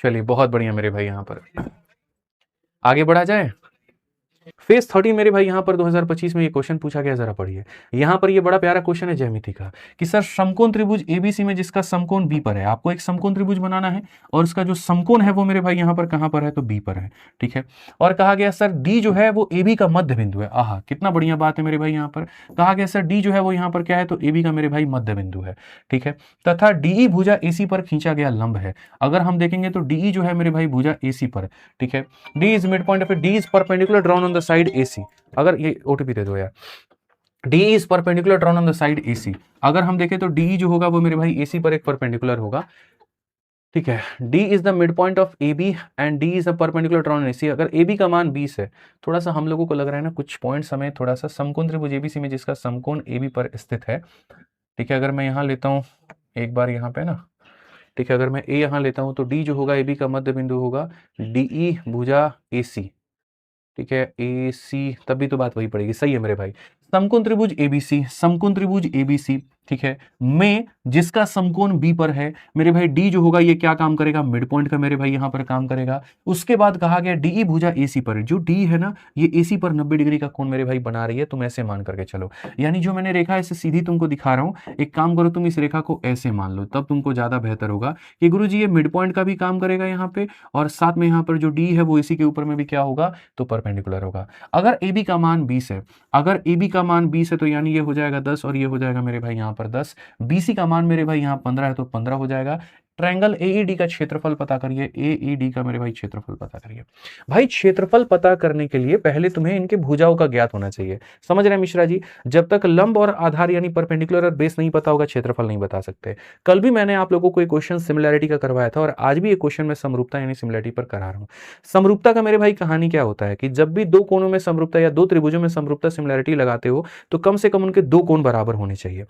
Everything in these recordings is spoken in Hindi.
चलिए बहुत बढ़िया मेरे भाई, यहाँ पर आगे बढ़ा जाए। फेज 13 मेरे भाई यहाँ पर 2025 में ये क्वेश्चन पूछा गया, जरा पढ़िए। यहाँ पर ये बड़ा प्यारा क्वेश्चन है ज्यामिति का कि सर समकोण त्रिभुज एबीसी में जिसका समकोण बी पर है, आपको एक समकोण त्रिभुज बनाना है और उसका जो समकोण है वो मेरे भाई यहाँ पर कहाँ पर है, तो बी पर है, ठीक है। और कहा गया सर डी जो है वो एबी का मध्य बिंदु है। आहा, कितना बढ़िया बात है मेरे भाई, यहाँ पर कहा गया सर डी जो है वो यहाँ पर क्या है, तो एबी का मेरे भाई मध्य बिंदु है, ठीक है। तथा डीई भुजा एसी पर खींचा गया लंब है। अगर हम देखेंगे तो डीई जो है मेरे भाई भुजा एसी पर, ठीक है। D is mid point of D is perpendicular drawn on the side AC. अगर ये ओटीपी दे दो यार, D is perpendicular drawn on the side AC. अगर हम देखें तो डी जो होगा वो मेरे भाई एसी पर एक परपेंडिकुलर होगा, ठीक है। D is the mid point of A B and D is a perpendicular drawn on AC. अगर ए बी का मान 20 है, थोड़ा सा हम लोगों को लग रहा है ना कुछ पॉइंट्स हमें थोड़ा सा समकोण त्रिभुज एबीसी में जिसका समकोण ए बी पर स्थित है, ठीक है। अगर मैं यहाँ लेता हूँ एक बार यहाँ पे ना, ठीक है, अगर मैं ए यहाँ लेता हूँ तो डी जो होगा ए बी का मध्य बिंदु होगा डीई भुजा ए सी, ठीक है, ए सी, तभी तो बात वही पड़ेगी, सही है मेरे भाई। समकोण त्रिभुज एबीसी, समकोण त्रिभुज एबीसी, ठीक है, में जिसका समकोण बी पर है मेरे भाई, डी जो होगा ये क्या काम करेगा, मिड पॉइंट का मेरे भाई यहाँ पर काम करेगा। उसके बाद कहा गया डीई भुजा एसी पर, जो डी है ना ये एसी पर 90 डिग्री का कोण मेरे भाई बना रही है, तुम ऐसे मान करके चलो। यानी जो मैंने रेखा इसे सीधी तुमको दिखा रहा हूं, एक काम करो तुम इस रेखा को ऐसे मान लो, तब तुमको ज्यादा बेहतर होगा कि गुरुजी ये मिड पॉइंट का भी काम करेगा यहाँ पे, और साथ में यहाँ पर जो डी है वो एसी के ऊपर में भी क्या होगा, तो परपेंडिकुलर होगा। अगर ए बी का मान 20 है, अगर ए बी का मान 20 है तो यानी ये हो जाएगा 10 और ये हो जाएगा मेरे भाई यहाँ पर 10। बीसी का मान मेरे भाई यहाँ 15 है तो 15 हो जाएगा। ट्रायंगल एईडी का क्षेत्रफल पता करिए, एईडी का मेरे भाई क्षेत्रफल पता करिए। भाई क्षेत्रफल पता करने के लिए पहले तुम्हें इनके भुजाओं का ज्ञात होना चाहिए, समझ रहे हैं मिश्रा जी। जब तक लंब और आधार यानी परपेंडिकुलर और बेस नहीं पता होगा क्षेत्रफल नहीं बता सकते। कल भी मैंने आप लोगों को एक क्वेश्चन सिमिलैरिटी का करवाया था और आज भी एक क्वेश्चन में समरूपता यानी सिमिलैरिटी पर करा रहा हूं। समरूपता का मेरे भाई कहानी क्या होता है कि जब भी दो कोणों में समरूपता या दो त्रिभुजों में समरूपता सिमिलैरिटी लगाते हो तो कम से कम उनके दो कोण बराबर होने चाहिए।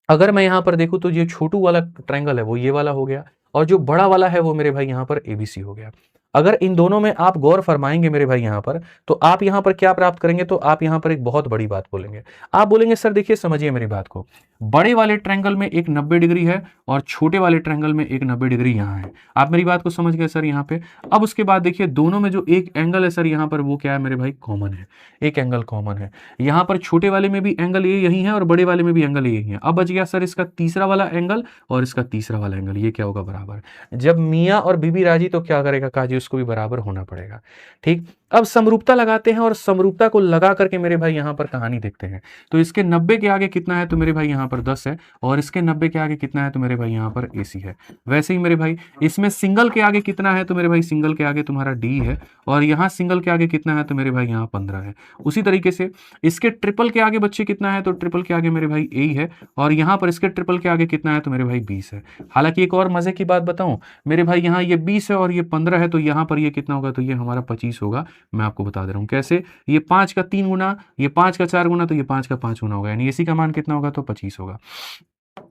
अगर मैं यहां पर देखूं तो ये छोटू वाला ट्रायंगल है वो ये वाला हो गया, और जो बड़ा वाला है वो मेरे भाई यहां पर एबीसी हो गया। अगर इन दोनों में आप गौर फरमाएंगे मेरे भाई यहां पर, तो आप यहां पर क्या प्राप्त करेंगे, तो आप यहां पर एक बहुत बड़ी बात बोलेंगे। आप बोलेंगे सर देखिए समझिए मेरी बात को, बड़े वाले ट्रायंगल में एक 90 डिग्री है और छोटे वाले ट्रायंगल में एक 90 डिग्री यहां है। आप मेरी बात को समझ गए सर यहां पे। अब उसके बाद देखिए दोनों में जो एक एंगल है सर यहां पर वो क्या है मेरे भाई, कॉमन है, एक एंगल कॉमन है। यहां पर छोटे वाले में भी एंगल ये यही है और बड़े वाले में भी एंगल यही है। अब बच गया सर इसका तीसरा वाला एंगल और इसका तीसरा वाला एंगल, ये क्या होगा, बराबर। जब मियां और बीबी राजी तो क्या करेगा काजी, उसको भी बराबर होना पड़ेगा, ठीक। अब समरूपता लगाते हैं और समरूपता को लगा करके मेरे भाई यहां पर कहानी देखते हैं। तो इसके 90 के आगे कितना है, तो मेरे भाई यहां पर 10 है, और इसके 90 के आगे कितना है, तो मेरे भाई यहां पर एसी है। वैसे ही मेरे भाई इसमें सिंगल के आगे कितना है, तो मेरे भाई सिंगल के आगे तुम्हारा डी है, और यहां सिंगल के आगे कितना है, तो मेरे भाई यहां 15 है। उसी तरीके से इसके ट्रिपल के आगे बच्चे कितना है, तो ट्रिपल के आगे मेरे भाई ए है, और यहां पर इसके ट्रिपल के आगे कितना है, तो मेरे भाई 20 है। हालांकि एक और मजे की बात बताऊं मेरे भाई, यहां ये 20 है और ये 15 है, तो यहां पर ये कितना होगा, तो ये हमारा 25 होगा। मैं आपको बता दे रहा हूं कैसे, ये 5 का 3 गुना, ये 5 का 4 गुना, तो ये 5 का 5 गुना होगा, यानी इसी का मान कितना होगा, तो 25 होगा।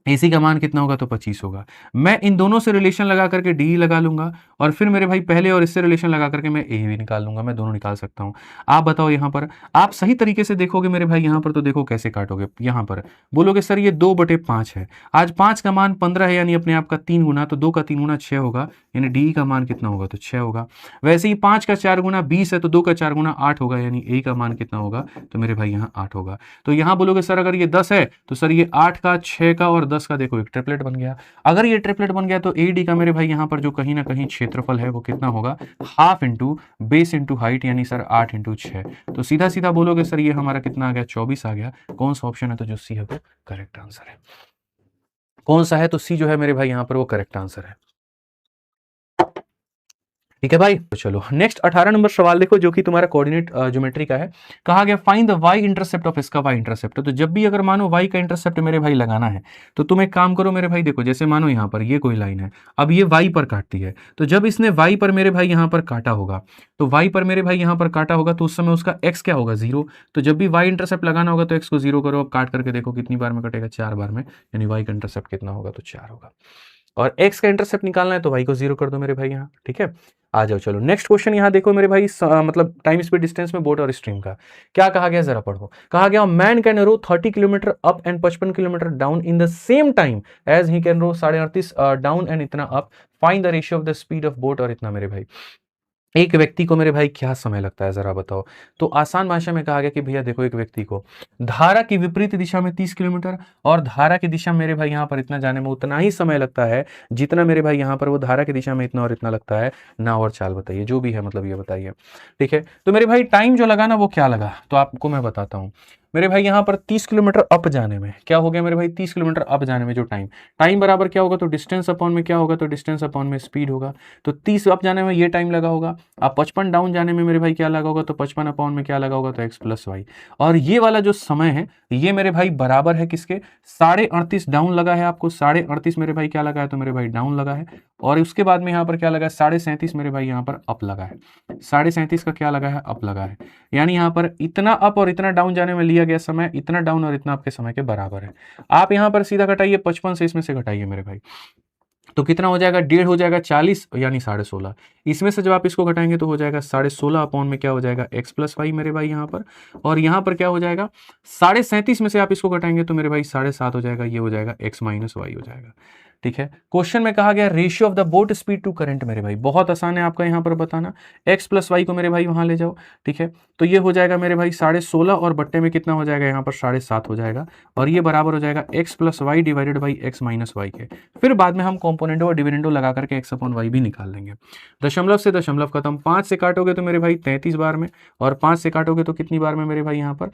एसी का मान कितना होगा, तो 25 होगा। मैं इन दोनों से रिलेशन लगा करके डी लगा लूंगा, और फिर मेरे भाई पहले और इससे रिलेशन लगा करके मैं ए भी निकाल लूंगा, मैं दोनों निकाल सकता हूं। आप बताओ यहां पर आप सही तरीके से देखोगे मेरे भाई यहां पर, तो देखो कैसे काटोगे। यहां पर बोलोगे सर ये 2/5 है, आज 5 का मान 15 है यानी अपने आप का 3 गुना, तो 2 का 3 गुना 6 होगा, यानी डी का मान कितना होगा, तो 6 होगा। वैसे ही 5 का 4 गुना 20 है, तो 2 का 4 गुना 8 होगा, यानी ए का मान कितना होगा, तो मेरे भाई यहाँ 8 होगा। तो यहां बोलोगे सर अगर ये 10 है तो सर ये 8 का 6 का और 10 का देखो एक ट्रिपलेट बन गया। अगर ये ट्रिपलेट बन गया तो एडी का मेरे भाई यहां पर जो कहीं ना कहीं क्षेत्रफल है वो कितना होगा, half into base into height, यानी सर 8 इंटू 6। तो सीधा सीधा बोलोगे सर ये हमारा कितना आ गया, 24 आ गया। कौन सा ऑप्शन है, तो जो सी है वो करेक्ट आंसर है। कौन सा है, तो सी जो है मेरे भाई यहां पर वो करेक्ट आंसर है। ठीक है भाई, तो चलो नेक्स्ट 18 नंबर सवाल देखो, जो कि तुम्हारा कोऑर्डिनेट ज्योमेट्री का है। कहा गया find the y intercept of इसका वाई इंटरसेप्ट। तो जब भी अगर मानो वाई का इंटरसेप्ट मेरे भाई लगाना है, तो तुम एक काम करो मेरे भाई, देखो जैसे मानो यहां पर ये कोई लाइन है, अब ये वाई पर काटती है, तो जब इसने वाई पर मेरे भाई यहां पर काटा होगा, तो वाई पर मेरे भाई यहां पर काटा होगा, तो उस समय उसका एक्स क्या होगा, 0। तो जब भी वाई इंटरसेप्ट लगाना होगा तो एक्स को 0 करो, अब काट करके देखो कितनी बार में कटेगा, 4 बार में, यानी वाई का इंटरसेप्ट कितना होगा, तो 4 होगा। और x का इंटरसेप्ट निकालना है तो y को 0 कर दो मेरे भाई यहाँ, ठीक है। आ जाओ चलो नेक्स्ट क्वेश्चन यहाँ देखो मेरे भाई, मतलब टाइम स्पीड डिस्टेंस में बोट और स्ट्रीम का क्या कहा गया जरा पढ़ो। कहा गया man can row 30 kilometre up and 55 kilometre down in the same time as he can row 38.5 down and इतना up, find the ratio of the speed of boat. और इतना मेरे भाई एक व्यक्ति को मेरे भाई क्या समय लगता है जरा बताओ। तो आसान भाषा में कहा गया कि भैया देखो एक व्यक्ति को धारा की विपरीत दिशा में 30 किलोमीटर और धारा की दिशा मेरे भाई यहाँ पर इतना जाने में उतना ही समय लगता है जितना मेरे भाई यहाँ पर वो धारा की दिशा में इतना और इतना लगता है ना। और चाल बताइए जो भी है, मतलब ये बताइए। ठीक है, तो मेरे भाई टाइम जो लगा ना वो क्या लगा, तो आपको मैं बताता हूँ। मेरे भाई यहाँ पर 30 किलोमीटर अप जाने में क्या हो गया मेरे भाई, 30 किलोमीटर अप जाने में जो टाइम बराबर क्या होगा, तो डिस्टेंस अपॉन में क्या होगा, तो डिस्टेंस अपॉन में स्पीड होगा। तो 30 अप जाने में ये टाइम लगा होगा। अब 55 डाउन जाने में मेरे भाई क्या लगा होगा, तो 55 अपॉन में क्या लगा होगा, तो x प्लस वाई। और ये वाला जो समय है ये मेरे भाई बराबर है किसके, 38.5 डाउन लगा है आपको, 38.5 मेरे भाई क्या लगा है, तो मेरे भाई डाउन लगा है। और उसके बाद में यहाँ पर क्या लगा है, 37.5 मेरे भाई यहाँ पर अप लगा है, 37.5 का क्या लगा है, अप लगा है। यानी यहाँ पर इतना अप और इतना डाउन जाने में लिया गया समय इतना डाउन और इतना आपके समय के बराबर है। आप यहाँ पर सीधा घटाइए 55 से इसमें से घटाइए मेरे भाई, तो कितना हो जाएगा, 1.5 हो जाएगा 40 यानी 16.5। इसमें से जब आप इसको घटाएंगे तो हो जाएगा 16.5 अपॉन में क्या हो जाएगा, x प्लस वाई मेरे भाई यहाँ पर। और यहाँ पर क्या हो जाएगा, 37.5 में से आप इसको घटाएंगे तो मेरे भाई 7.5 हो जाएगा, ये हो जाएगा x माइनस वाई हो जाएगा। ठीक है, क्वेश्चन में कहा गया ratio of the boat speed to current मेरे भाई, बहुत आसान है आपका यहाँ पर बताना। x प्लस वाई को मेरे भाई वहां ले जाओ। ठीक है, तो ये हो जाएगा मेरे भाई 16.5 और बट्टे में कितना हो जाएगा यहाँ पर 7.5 हो जाएगा। और ये बराबर हो जाएगा x plus y divided by x minus y के। फिर बाद में हम कॉम्पोनेंटो और डिविडेंडो लगा करके x अपॉन वाई भी निकाल लेंगे। दशमलव से दशमलव खत्म, 5 से काटोगे तो मेरे भाई 33 बार में, और 5 से काटोगे तो कितनी बार में मेरे भाई यहाँ पर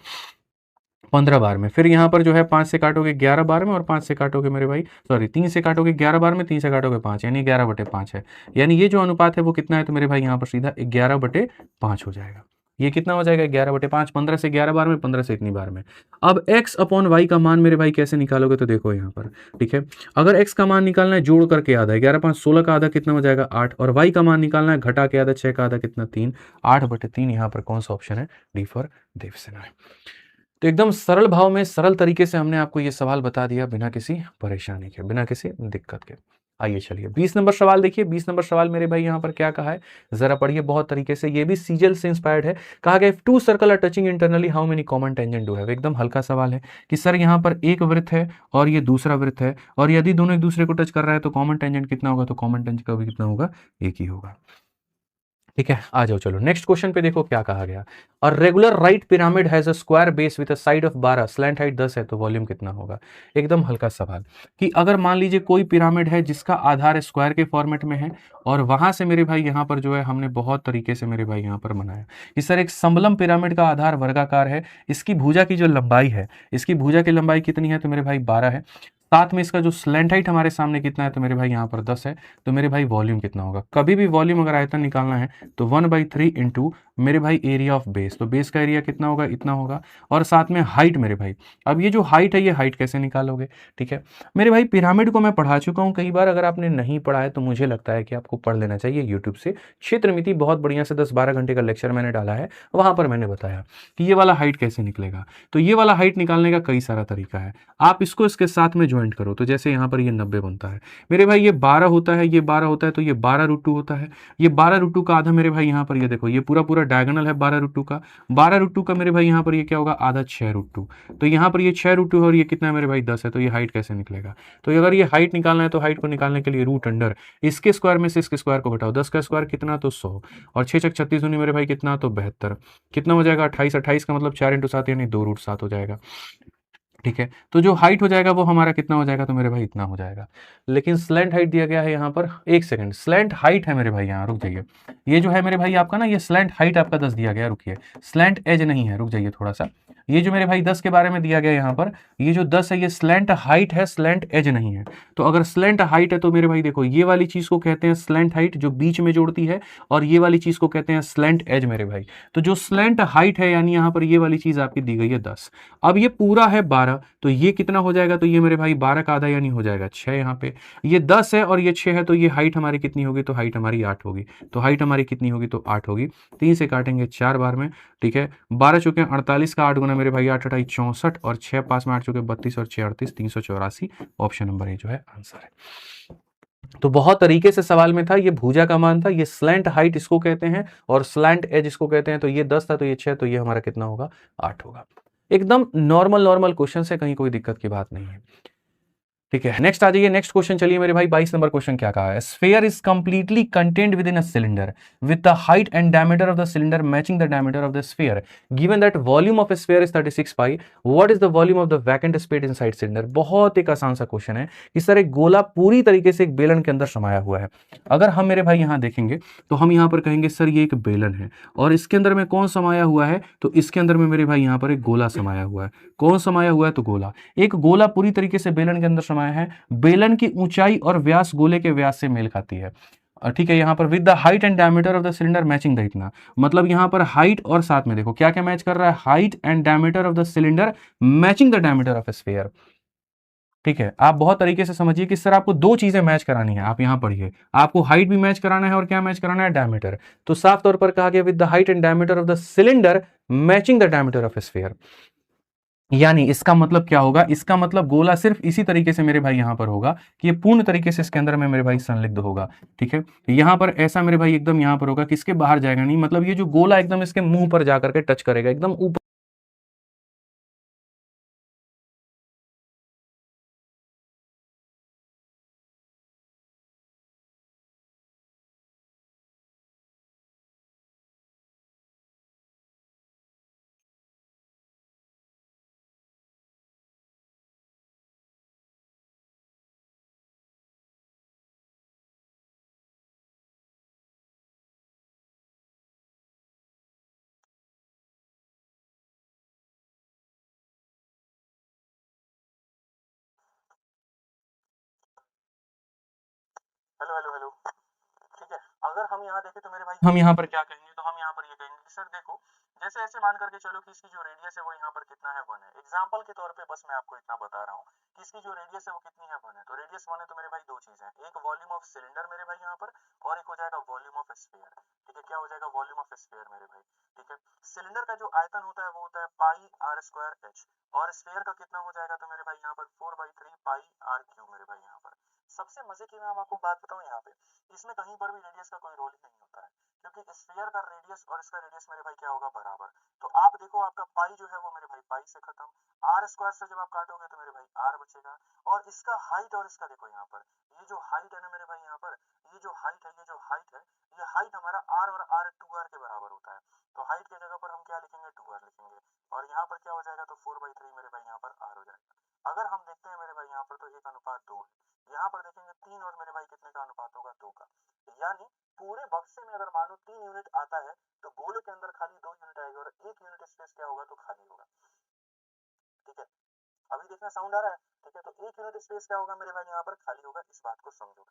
15 बार में। फिर यहाँ पर जो है 5 से काटोगे 11 बार में, और 5 से काटोगे मेरे भाई 3 से काटोगे 11 बार में, 3 से काटोगे 5, यानी 11/5 है। यानी ये जो अनुपात है वो कितना है, तो मेरे भाई यहाँ पर सीधा 11/5 हो जाएगा। ये कितना हो जाएगा, 11/5, 15 से 11 बार में, 15 से इतनी बार में। अब x अपॉन वाई का मान मेरे भाई कैसे निकालोगे, तो देखो यहाँ पर। ठीक है, अगर x का मान निकालना है जोड़ करके आधा, 11 5 16 का आधा कितना हो जाएगा 8, और y का मान निकालना है घटा के आधा 6 का आधा कितना 3, 8/3। यहाँ पर कौन सा ऑप्शन है, डी फॉर देवसेना है। तो एकदम सरल भाव में सरल तरीके से हमने आपको ये सवाल बता दिया बिना किसी परेशानी के, बिना किसी दिक्कत के। आइए चलिए 20 नंबर सवाल देखिए। 20 नंबर सवाल मेरे भाई यहाँ पर क्या कहा है जरा पढ़िए बहुत तरीके से, ये भी सीजल से इंस्पायर्ड है। कहा गया two circle are touching internally how many common tangent do have. एकदम हल्का सवाल है कि सर यहाँ पर एक वृत्त है और ये दूसरा वृत्त है, और यदि दोनों एक दूसरे को टच कर रहा है तो कॉमन टेंजेंट कितना होगा, तो कॉमन टेंजेंट का भी कितना होगा, एक ही होगा। ठीक है, आ जाओ चलो नेक्स्ट क्वेश्चन पे देखो क्या कहा गया। और regular right pyramid has a square base with a side of 12, slant height 10 है, तो वॉल्यूम कितना होगा। एकदम हल्का सवाल कि अगर मान लीजिए कोई पिरामिड है जिसका आधार स्क्वायर के फॉर्मेट में है, और वहां से मेरे भाई यहाँ पर जो है हमने बहुत तरीके से मेरे भाई यहाँ पर बनाया कि सर एक समलम पिरामिड का आधार वर्गाकार है, इसकी भुजा की जो लंबाई है, इसकी भुजा की लंबाई कितनी है, तो मेरे भाई 12 है। साथ में इसका जो स्लैंट हाइट हमारे सामने कितना है, तो मेरे भाई यहाँ पर 10 है, तो मेरे भाई वॉल्यूम कितना होगा। कभी भी वॉल्यूम अगर आयतन निकालना है तो 1/3 इंटू मेरे भाई एरिया ऑफ बेस, तो बेस का एरिया कितना होगा, इतना होगा। और साथ में हाइट मेरे भाई, अब ये जो हाइट है ये हाइट कैसे निकालोगे। ठीक है मेरे भाई, पिरामिड को मैं पढ़ा चुका हूँ कई बार, अगर आपने नहीं पढ़ा है तो मुझे लगता है कि आपको पढ़ लेना चाहिए यूट्यूब से। क्षेत्रमिति बहुत बढ़िया से 10-12 घंटे का लेक्चर मैंने डाला है, वहां पर मैंने बताया कि ये वाला हाइट कैसे निकलेगा। तो ये वाला हाइट निकालने का कई सारा तरीका है, आप इसको इसके साथ में ज्वाइंट करो। तो जैसे यहाँ पर ये 90 बनता है मेरे भाई, ये 12 होता है, ये 12 होता है, तो ये 12√2 होता है। ये 12√2 का आधा मेरे भाई यहाँ पर ये देखो, ये पूरा पूरा डायगोनल है 12√2 का। 12√2 का मेरे भाई यहाँ पर ये क्या होगा, आधा 6√2। तो यहाँ पर ये 6√2 है और ये कितना है मेरे भाई 10 है, तो ये हाइट कैसे निकलेगा। तो अगर ये हाइट निकालना है तो हाइट को निकालने के लिए रूट अंडर इसके स्क्वायर में से इसके स्क्वायर को घटाओ, 10 का स्क्वायर कितना, तो 100, और 6 छक 36 दूनी मेरे भाई कितना, तो 72। कितना हो जाएगा 28, 28 का मतलब 4 × 7 यानी 2√7 हो जाएगा। ठीक है, तो जो हाइट हो जाएगा वो हमारा कितना हो जाएगा, तो मेरे भाई इतना हो जाएगा। लेकिन स्लैंट हाइट दिया गया है यहाँ पर, एक सेकंड, स्लैंट हाइट है मेरे भाई, यहाँ रुक जाइए, ये जो है मेरे भाई आपका ना, ये स्लैंट हाइट आपका 10 दिया गया, रुकिए, स्लैंट एज नहीं है, रुक जाइए थोड़ा सा। ये जो मेरे भाई 10 के बारे में दिया गया यहाँ पर, ये जो 10 है ये स्लैंट हाइट है, स्लैंट एज नहीं है। तो अगर स्लैंट हाइट है तो मेरे भाई देखो, ये वाली चीज को कहते हैं स्लैंट हाइट जो बीच में जोड़ती है, और ये वाली चीज को कहते हैं स्लैंट एज मेरे भाई। तो जो स्लैंट हाइट है यानी यहाँ पर ये वाली चीज आपकी दी गई है 10, अब ये पूरा है 12, तो ये कितना हो जाएगा, तो ये मेरे भाई 12 का आधा यानी हो जाएगा 6। यहाँ पे ये 10 है और ये 6 है, तो ये हाइट हमारी कितनी होगी, तो हाइट हमारी 8 होगी। तो हाइट हमारी कितनी होगी, तो 8 होगी। 3 से काटेंगे 4 बार में, ठीक है, 12 चुके 48 का 8 गुना मेरे भाई 8 8 64, और 6 5 में 8 चुके 32 और 6 38 384। ऑप्शन नंबर ए जो है आंसर है। तो बहुत तरीके से सवाल में था, ये भुजा का मान था, ये स्लैंट हाइट इसको कहते हैं और स्लैंट एज इसको कहते हैं। तो ये 10 था, तो ये 6, तो ये हमारा कितना होगा? 8 होगा। एकदम नॉर्मल नॉर्मल क्वेश्चन है, कहीं कोई दिक्कत की बात नहीं है। ठीक है, नेक्स्ट आ जाइए, नेक्स्ट क्वेश्चन चलिए मेरे भाई। 22 नंबर क्वेश्चन क्या कहा है? Sphere is completely contained with in a cylinder with the height and diameter of the cylinder matching the diameter of the sphere, given that volume of sphere is 36 pi, what is the volume of the vacant space inside cylinder. बहुत एक आसान सा क्वेश्चन है। इस तरह एक गोला पूरी तरीके से एक बेलन के अंदर समाया हुआ है। अगर हम मेरे भाई यहां देखेंगे तो हम यहां पर कहेंगे सर ये एक बेलन है और इसके अंदर में कौन समाया हुआ है? तो इसके अंदर में मेरे भाई यहां पर एक गोला समाया हुआ है। कौन समाया हुआ है? तो गोला। एक गोला पूरी तरीके से बेलन के अंदर समाया है। बेलन की ऊंचाई और व्यास गोले के व्यास से मेल खाती है। ठीक है, यहां पर with the height and diameter of the cylinder matching the, इतना मतलब यहां पर हाइट और साथ में देखो क्या क्या मैच कर रहा है? Height and diameter of the cylinder matching the diameter of sphere. ठीक है, आप बहुत तरीके से समझिए कि सर आपको दो चीजें मैच करानी है। आप यहां पढ़िए, आपको हाइट भी मैच कराना है और क्या मैच कराना है? डायमीटर। तो साफ तौर पर कहा गया with the height and diameter of the cylinder matching the diameter of sphere. यानी इसका मतलब क्या होगा? इसका मतलब गोला सिर्फ इसी तरीके से मेरे भाई यहां पर होगा कि ये पूर्ण तरीके से इसके अंदर में मेरे भाई संलिग्ध होगा। ठीक है, यहां पर ऐसा मेरे भाई एकदम यहां पर होगा कि इसके बाहर जाएगा नहीं, मतलब ये जो गोला एकदम इसके मुंह पर जाकर के टच करेगा, एकदम ऊपर। Hello hello hello. ठीक है, अगर हम यहाँ देखें तो मेरे भाई हम यहाँ पर क्या कहेंगे? तो हम यहाँ पर ये कहेंगे कि सर देखो, जैसे ऐसे मान करके चलो कि इसकी जो रेडियस है वो यहाँ पर कितना है? 1 है। एग्जाम्पल के तौर पे बस मैं आपको इतना बता रहा हूँ कि इसकी जो रेडियस है वो कितनी है? 1 है। तो रेडियस 1 है तो मेरे भाई दो चीज है, एक वॉल्यूम ऑफ सिलेंडर मेरे भाई यहाँ पर, और एक हो जाएगा वॉल्यूम ऑफ स्फीयर। ठीक है, क्या हो जाएगा? वॉल्यूम ऑफ स्फीयर मेरे भाई। ठीक है, सिलेंडर का जो आयतन होता है वो होता है पाई आर स्क्वायर एच, और स्फीयर का कितना हो जाएगा? तो मेरे भाई यहाँ पर 4/3 पाई आर क्यू मेरे भाई यहाँ पर। सबसे मजे की मैं आपको बात बताऊं यहाँ पे, इसमें कहीं पर भी रेडियस का कोई रोल ही नहीं होता है, क्योंकि स्फीयर का रेडियस और इसका रेडियस मेरे भाई क्या होगा? बराबर। तो आप देखो आपका पाई जो है वो मेरे भाई पाई से खत्म, आर स्क्वायर से जब आप काटोगे तो मेरे भाई आर बचेगा, और इसका हाइट और इसका देखो यहाँ पर, ये जो हाइट है ना मेरे भाई यहाँ पर, ये जो हाइट है, ये जो हाइट है, ये हाइट हमारा आर और आर 2r के बराबर होता है। तो हाइट की जगह पर हम क्या लिखेंगे? 2r लिखेंगे, और यहाँ पर क्या हो जाएगा? तो 4/3 मेरे भाई यहाँ पर आर हो जाएगा। अगर हम देखते हैं मेरे भाई यहाँ पर तो 1:2 है, यहाँ पर देखेंगे 3, और मेरे भाई कितने का अनुपात होगा? 2 का। यानी पूरे बक्से में अगर मानो 3 यूनिट आता है तो गोले के अंदर खाली 2 यूनिट आएगा, और 1 यूनिट स्पेस क्या होगा? तो खाली होगा। ठीक है, अभी देखना साउंड आ रहा है? ठीक है, तो 1 यूनिट स्पेस क्या होगा मेरे भाई? यहाँ पर खाली होगा। इस बात को समझो।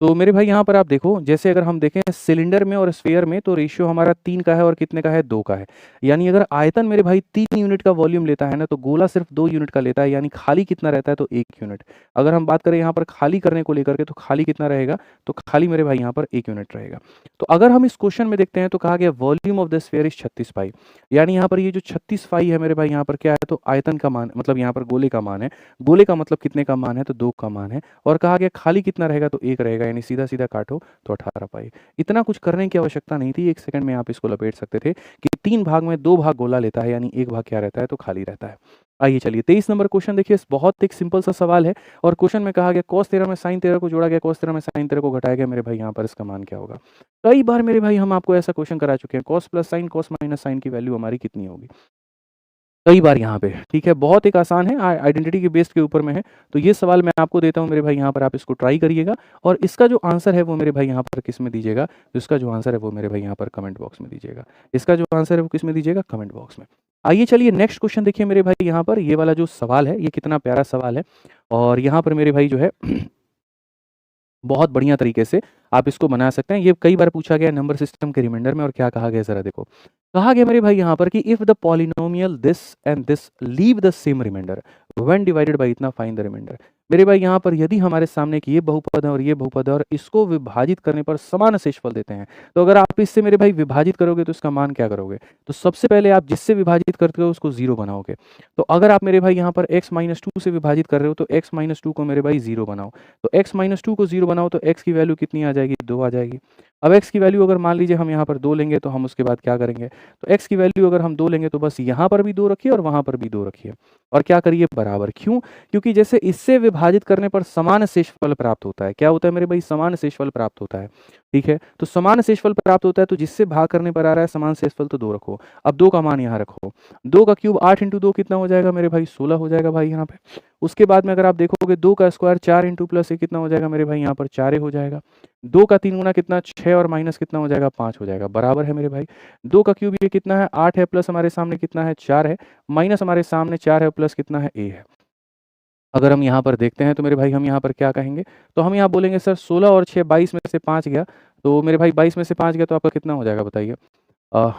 तो मेरे भाई यहाँ पर आप देखो, जैसे अगर हम देखें सिलेंडर में और स्फीयर में, तो रेशियो हमारा 3 का है और कितने का है? 2 का है। यानी अगर आयतन मेरे भाई 3 यूनिट का वॉल्यूम लेता है ना, तो गोला सिर्फ 2 यूनिट का लेता है, यानी खाली कितना रहता है? तो 1 यूनिट। अगर हम बात करें यहाँ पर खाली करने को लेकर के, तो खाली कितना रहेगा? तो खाली मेरे भाई यहाँ पर 1 यूनिट रहेगा। तो अगर हम इस क्वेश्चन में देखते हैं तो कहा गया volume of the sphere is 36 पाई, यानी यहाँ पर ये जो 36 पाई है मेरे भाई यहाँ पर क्या है? तो आयतन का मान, मतलब यहाँ पर गोले का मान है। गोले का मतलब कितने का मान है? तो 2 का मान है। और कहा गया खाली कितना रहेगा? तो 1 रहेगा, यानी सीधा सीधा काटो तो 18 पाई। इतना कुछ करने की आवश्यकता नहीं थी, 1 सेकंड में आप इसको लपेट सकते थे कि 3 भाग में 2 भाग गोला लेता है, यानी 1 भाग क्या रहता है? तो खाली रहता है। आइए चलिए 23 नंबर क्वेश्चन देखिए, बहुत एक सिंपल सा सवाल है, और क्वेश्चन में कहा गया cos 13 में sin 13 को जोड़ा गया, cos 13 में sin 13 को घटाया गया। मेरे भाई यहाँ पर इसका मान क्या होगा? कई बार मेरे भाई हम आपको ऐसा क्वेश्चन करा चुके हैं, cos plus sin cos minus sin की वैल्यू हमारी कितनी होगी? कई बार यहाँ पे। ठीक है, बहुत एक आसान है, आइडेंटिटी के बेस के ऊपर में है। तो ये सवाल मैं आपको देता हूँ मेरे भाई, यहाँ पर आप इसको ट्राई करिएगा, और इसका जो आंसर है वो मेरे भाई यहाँ पर किस में दीजिएगा? तो इसका जो आंसर है वो मेरे भाई यहाँ पर कमेंट बॉक्स में दीजिएगा। इसका जो आंसर है वो किस में दीजिएगा? कमेंट बॉक्स में। आइए चलिए नेक्स्ट क्वेश्चन देखिए मेरे भाई, यहाँ पर ये वाला जो सवाल है ये कितना प्यारा सवाल है, और यहाँ पर मेरे भाई जो है बहुत बढ़िया तरीके से आप इसको बना सकते हैं। ये कई बार पूछा गया नंबर सिस्टम के रिमाइंडर में, और क्या कहा गया ज़रा देखो। कहा गया मेरे भाई यहाँ पर कि if the polynomial this and this leave the same remainder when divided by इतना फाइंड द रिमाइंडर। मेरे भाई यहाँ पर यदि हमारे सामने एक ये बहुपद है और ये बहुपद है और इसको विभाजित करने पर समान शेषफल देते हैं, तो अगर आप इससे मेरे भाई विभाजित करोगे तो इसका मान क्या करोगे? तो सबसे पहले आप जिससे विभाजित करते हो उसको 0 बनाओगे। तो अगर आप मेरे भाई यहाँ पर x - 2 से विभाजित कर रहे हो तो x - 2 को मेरे भाई 0 बनाओ। तो x - 2 को 0 बनाओ तो x की वैल्यू कितनी आ जाएगी? 2 आ जाएगी। अब x की वैल्यू अगर मान लीजिए हम यहाँ पर 2 लेंगे तो हम उसके बाद क्या करेंगे? तो x की वैल्यू अगर हम 2 लेंगे तो बस यहाँ पर भी 2 रखिए और वहाँ पर भी 2 रखिए और क्या करिए? बराबर। क्यों? क्योंकि जैसे इससे विभाजित करने पर समान शेषफल प्राप्त होता है। क्या होता है मेरे भाई? समान शेषफल प्राप्त होता है। ठीक है? तो समान शेषफल प्राप्त होता है तो जिससे भाग करने पर आ रहा है समान शेषफल तो 2 रखो। अब 2 का मान यहाँ रखो। 2 का क्यूब 8 × 2 कितना हो जाएगा मेरे भाई? 16 हो जाएगा भाई यहाँ पे। उसके बाद में अगर आप देखोगे 2 का स्क्वायर 4 × +1 कितना हो जाएगा मेरे भाई? यहाँ पर 4 हो जाएगा। 2 का 3 गुना कितना? 6 और माइनस कितना हो जाएगा? 5 हो जाएगा। बराबर है मेरे भाई। 2 का क्यूब ये कितना है? 8 है प्लस हमारे सामने कितना है? 4 है माइनस हमारे सामने 4 है प्लस कितना है? a है। अगर हम यहाँ पर देखते हैं तो मेरे भाई हम यहाँ पर क्या कहेंगे? तो हम यहाँ बोलेंगे सर 16 और 6 22 में से 5 गया। तो मेरे भाई 22 में से 5 गया तो आपका कितना हो जाएगा बताइए?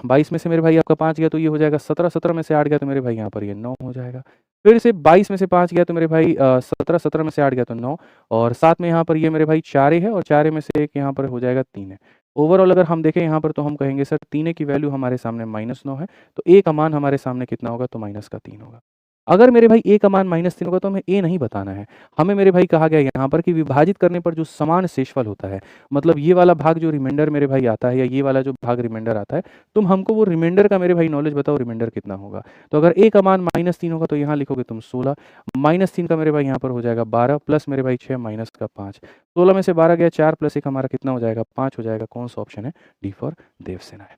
22 में से मेरे भाई आपका 5 गया तो ये हो जाएगा 17, 17 में से 8 गया तो मेरे भाई यहाँ पर ये 9 हो जाएगा। फिर से 22 में से 5 गया तो मेरे भाई 17, 17 में से 8 गया तो 9 और साथ में यहाँ पर ये मेरे भाई 4 है और 4 में से 1 यहाँ पर हो जाएगा 3 है। ओवरऑल अगर हम देखें यहाँ पर तो हम कहेंगे सर 3 की वैल्यू हमारे सामने -9 है, तो a का मान हमारे सामने कितना होगा? तो माइनस का 3 होगा। अगर मेरे भाई a का मान -3 होगा तो हमें a नहीं बताना है। हमें मेरे भाई कहा गया यहाँ पर कि विभाजित करने पर जो समान शेषफल होता है, मतलब ये वाला भाग जो रिमाइंडर मेरे भाई आता है या ये वाला जो भाग रिमाइंडर आता है, तुम हमको वो रिमाइंडर का मेरे भाई नॉलेज बताओ रिमाइंडर कितना होगा? तो अगर a का मान -3 होगा तो यहाँ लिखोगे तुम 16, -3 का मेरे भाई यहाँ पर हो जाएगा 12 प्लस मेरे भाई 6 माइनस का 5। 16 में से 12 गया 4 प्लस 1 हमारा कितना हो जाएगा? 5 हो जाएगा। कौन सा ऑप्शन है? डी फॉर देवसेना है।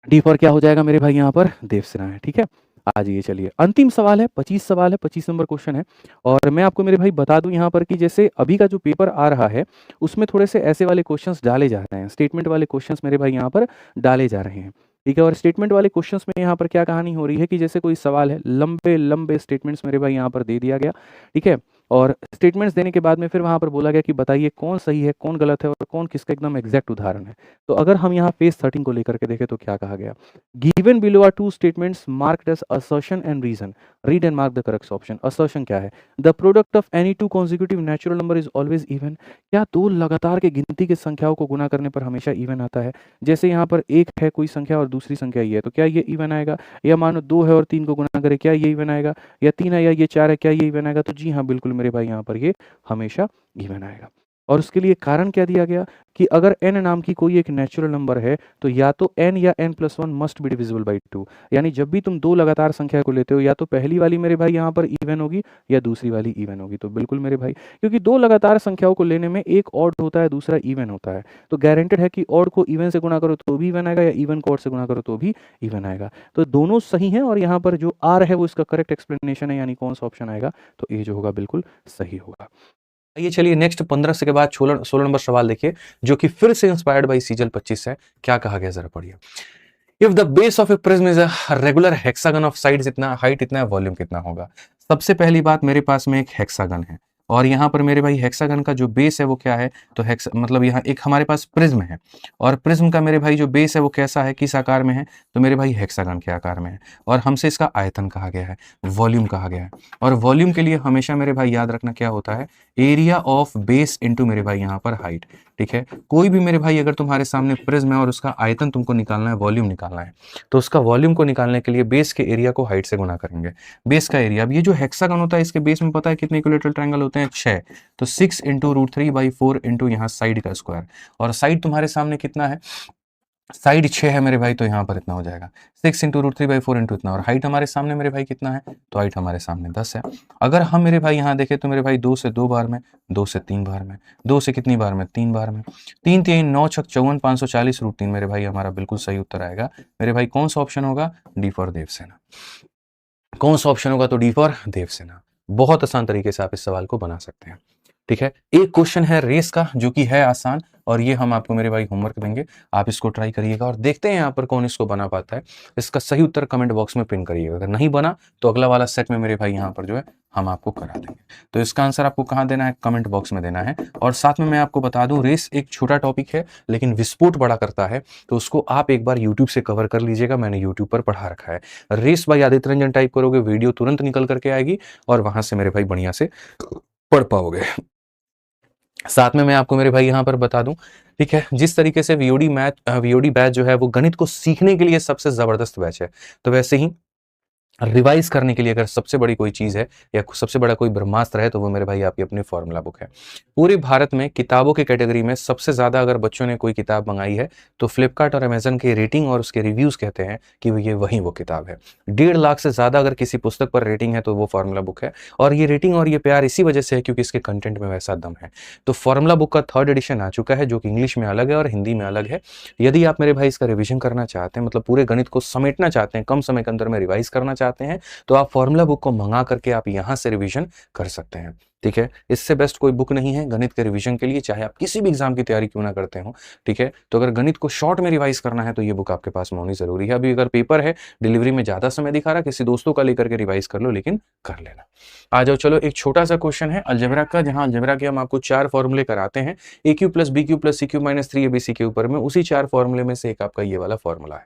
डी फॉर क्या हो जाएगा मेरे भाई यहाँ पर? देवसेना है। ठीक है? आ जाइए चलिए अंतिम सवाल है, 25 सवाल है, 25 नंबर क्वेश्चन है और मैं आपको मेरे भाई बता दूं यहाँ पर कि जैसे अभी का जो पेपर आ रहा है उसमें थोड़े से ऐसे वाले क्वेश्चंस डाले जा रहे हैं, स्टेटमेंट वाले क्वेश्चंस मेरे भाई यहाँ पर डाले जा रहे हैं। ठीक है? और स्टेटमेंट वाले क्वेश्चंस में यहाँ पर क्या कहानी हो रही है कि जैसे कोई सवाल है, लंबे लंबे स्टेटमेंट्स मेरे भाई यहाँ पर दे दिया गया। ठीक है? और स्टेटमेंट्स देने के बाद में फिर वहाँ पर बोला गया कि बताइए कौन सही है, कौन गलत है और कौन किसका एकदम एग्जैक्ट उदाहरण है। तो अगर हम यहाँ पेज 13 को लेकर के देखें तो क्या कहा गया? Given below are two statements marked as assertion and reason, read and mark the correct option. Assertion क्या है? The product of any two consecutive natural number is always even. क्या दो लगातार के गिनती की संख्याओं को गुना करने पर हमेशा इवन आता है? जैसे यहाँ पर एक है कोई संख्या और दूसरी संख्या ये है, तो क्या ये इवन आएगा? या मानो 2 है और 3 को गुना करे, क्या ये इवन आएगा? या 3 है या ये 4 है, क्या ये इवन आएगा? तो जी हाँ, बिल्कुल मेरे भाई यहाँ पर ये हमेशा इवन आएगा। और उसके लिए कारण क्या दिया गया कि अगर n नाम की कोई एक नेचुरल नंबर है तो या तो n या n+1 must be divisible by 2। यानी जब भी तुम दो लगातार संख्या को लेते हो या तो पहली वाली मेरे भाई यहाँ पर इवन होगी या दूसरी वाली इवन होगी। तो बिल्कुल मेरे भाई, क्योंकि दो लगातार संख्याओं को लेने में एक ऑड होता है दूसरा इवन होता है, तो गारंटेड है कि ऑड को इवन से गुणा करो तो भी इवन आएगा या इवन को ऑड से गुणा करो तो भी इवन आएगा। तो दोनों सही हैं और यहाँ पर जो आर है वो इसका करेक्ट एक्सप्लेनेशन है, यानी कौन सा ऑप्शन आएगा? तो ए जो होगा बिल्कुल सही होगा। ये चलिए नेक्स्ट 15 से के बाद 16 नंबर सवाल देखिए, जो कि फिर से इंस्पायर्ड बाय सीजल 25 है। क्या कहा गया जरा पढ़िए। If the base of A prism is a regular hexagon of sides इतना, हाइट इतना, वॉल्यूम कितना होगा? सबसे पहली बात, मेरे पास में एक हेक्सागन है और यहाँ पर मेरे भाई हेक्सागन का जो बेस है वो क्या है? तो मतलब यहाँ एक हमारे पास प्रिज्म है और प्रिज्म का मेरे भाई जो बेस है वो कैसा है, किस आकार में है? तो मेरे भाई हेक्सागन के आकार में है और हमसे इसका आयतन कहा गया है, वॉल्यूम कहा गया है। और वॉल्यूम के लिए हमेशा मेरे भाई याद रखना क्या होता है? एरिया ऑफ बेस इनटू मेरे भाई यहाँ पर हाइट। ठीक है? कोई भी मेरे भाई अगर तुम्हारे सामने प्रिज्म है और उसका आयतन तुमको निकालना है, वॉल्यूम निकालना है, तो उसका वॉल्यूम को निकालने के लिए बेस के एरिया को हाइट से गुना करेंगे। बेस का एरिया, अब ये जो हेक्सागन होता है इसके बेस में पता है कितने इक्विलेटरल ट्रायंगल होते हैं? 6। तो 6 × √3/4 इंटू यहाँ साइड का स्क्वायर, और साइड तुम्हारे सामने कितना है? साइड 6 है मेरे भाई, तो यहाँ पर इतना हो जाएगा 6 × √3/4 इंटू इतना, और हाइट हमारे सामने मेरे भाई कितना है? तो हाइट हमारे सामने 10 है। अगर हम मेरे भाई यहाँ देखें तो मेरे भाई 2 से 2 बार में, 2 से 3 बार में, 2 से कितनी बार में? 3 बार में, 3 3 9 6 54 540 √3 मेरे भाई हमारा बिल्कुल सही उत्तर आएगा। मेरे भाई कौन सा ऑप्शन होगा? D for Devasena. कौन सा ऑप्शन होगा? तो डी फॉर देवसेना। बहुत आसान तरीके से आप इस सवाल को बना सकते हैं। ठीक है? एक क्वेश्चन है रेस का जो कि है आसान, और ये हम आपको मेरे भाई होमवर्क देंगे, आप इसको ट्राई करिएगा और देखते हैं यहाँ पर कौन इसको बना पाता है। इसका सही उत्तर कमेंट बॉक्स में पिन करिएगा, अगर नहीं बना तो अगला वाला सेट में मेरे भाई यहाँ पर जो है हम आपको करा देंगे। तो इसका आंसर आपको कहाँ देना है, कमेंट बॉक्स में देना है। और साथ में मैं आपको बता दूं, रेस एक छोटा टॉपिक है लेकिन विस्फोट बड़ा करता है, तो उसको आप एक बार यूट्यूब से कवर कर लीजिएगा, मैंने यूट्यूब पर पढ़ा रखा है। Race by Aditya Ranjan type करोगे, वीडियो तुरंत निकल करके आएगी और वहां से मेरे भाई बढ़िया से पढ़ पाओगे। साथ में मैं आपको मेरे भाई यहां पर बता दूं, ठीक है, जिस तरीके से वीओडी बैच जो है वो गणित को सीखने के लिए सबसे जबरदस्त बैच है, तो वैसे ही रिवाइज करने के लिए अगर सबसे बड़ी कोई चीज है या सबसे बड़ा कोई ब्रह्मास्त्र है तो वो मेरे भाई आपकी अपनी फॉर्मूला बुक है। पूरे भारत में किताबों की कैटेगरी में सबसे ज्यादा अगर बच्चों ने कोई किताब मंगाई है तो फ्लिपकार्ट और अमेजन के रेटिंग और उसके रिव्यूज कहते हैं कि ये वही वो किताब है। 1.5 लाख से ज्यादा अगर किसी पुस्तक पर रेटिंग है तो वो फॉर्मूला बुक है। और ये रेटिंग और ये प्यार इसी वजह से है क्योंकि इसके कंटेंट में वैसा दम है। तो फॉर्मूला बुक का 3rd एडिशन आ चुका है जो कि इंग्लिश में अलग है और हिंदी में अलग है। यदि आप मेरे भाई इसका रिविजन करना चाहते हैं, मतलब पूरे गणित को समेटना चाहते हैं, कम समय के अंदर में रिवाइज करना चाहते हैं, तो आप फॉर्मूला बुक को मंगा करके आप यहां से रिवीजन कर सकते हैं। ठीक है, इससे बेस्ट कोई बुक नहीं है गणित के रिवीजन के लिए, चाहे आप किसी भी एग्जाम की तैयारी क्यों ना करते हो। ठीक है, तो अगर गणित को शॉर्ट में रिवाइज करना है तो ये बुक आपके पास में होनी जरूरी है। अभी अगर पेपर है, डिलीवरी में ज्यादा समय दिखा रहा, किसी दोस्तों का लेकर के रिवाइज कर लो, लेकिन कर लेना। आ जाओ, चलो एक छोटा सा क्वेश्चन है अलजेब्रा का, जहां अलजेब्रा के हम आपको 4 फॉर्मूले कराते हैं, a cube plus b cube plus c cube minus 3 ABC के ऊपर में। उसी 4 फॉर्मूले में से एक आपका ये वाला फॉर्मूला है।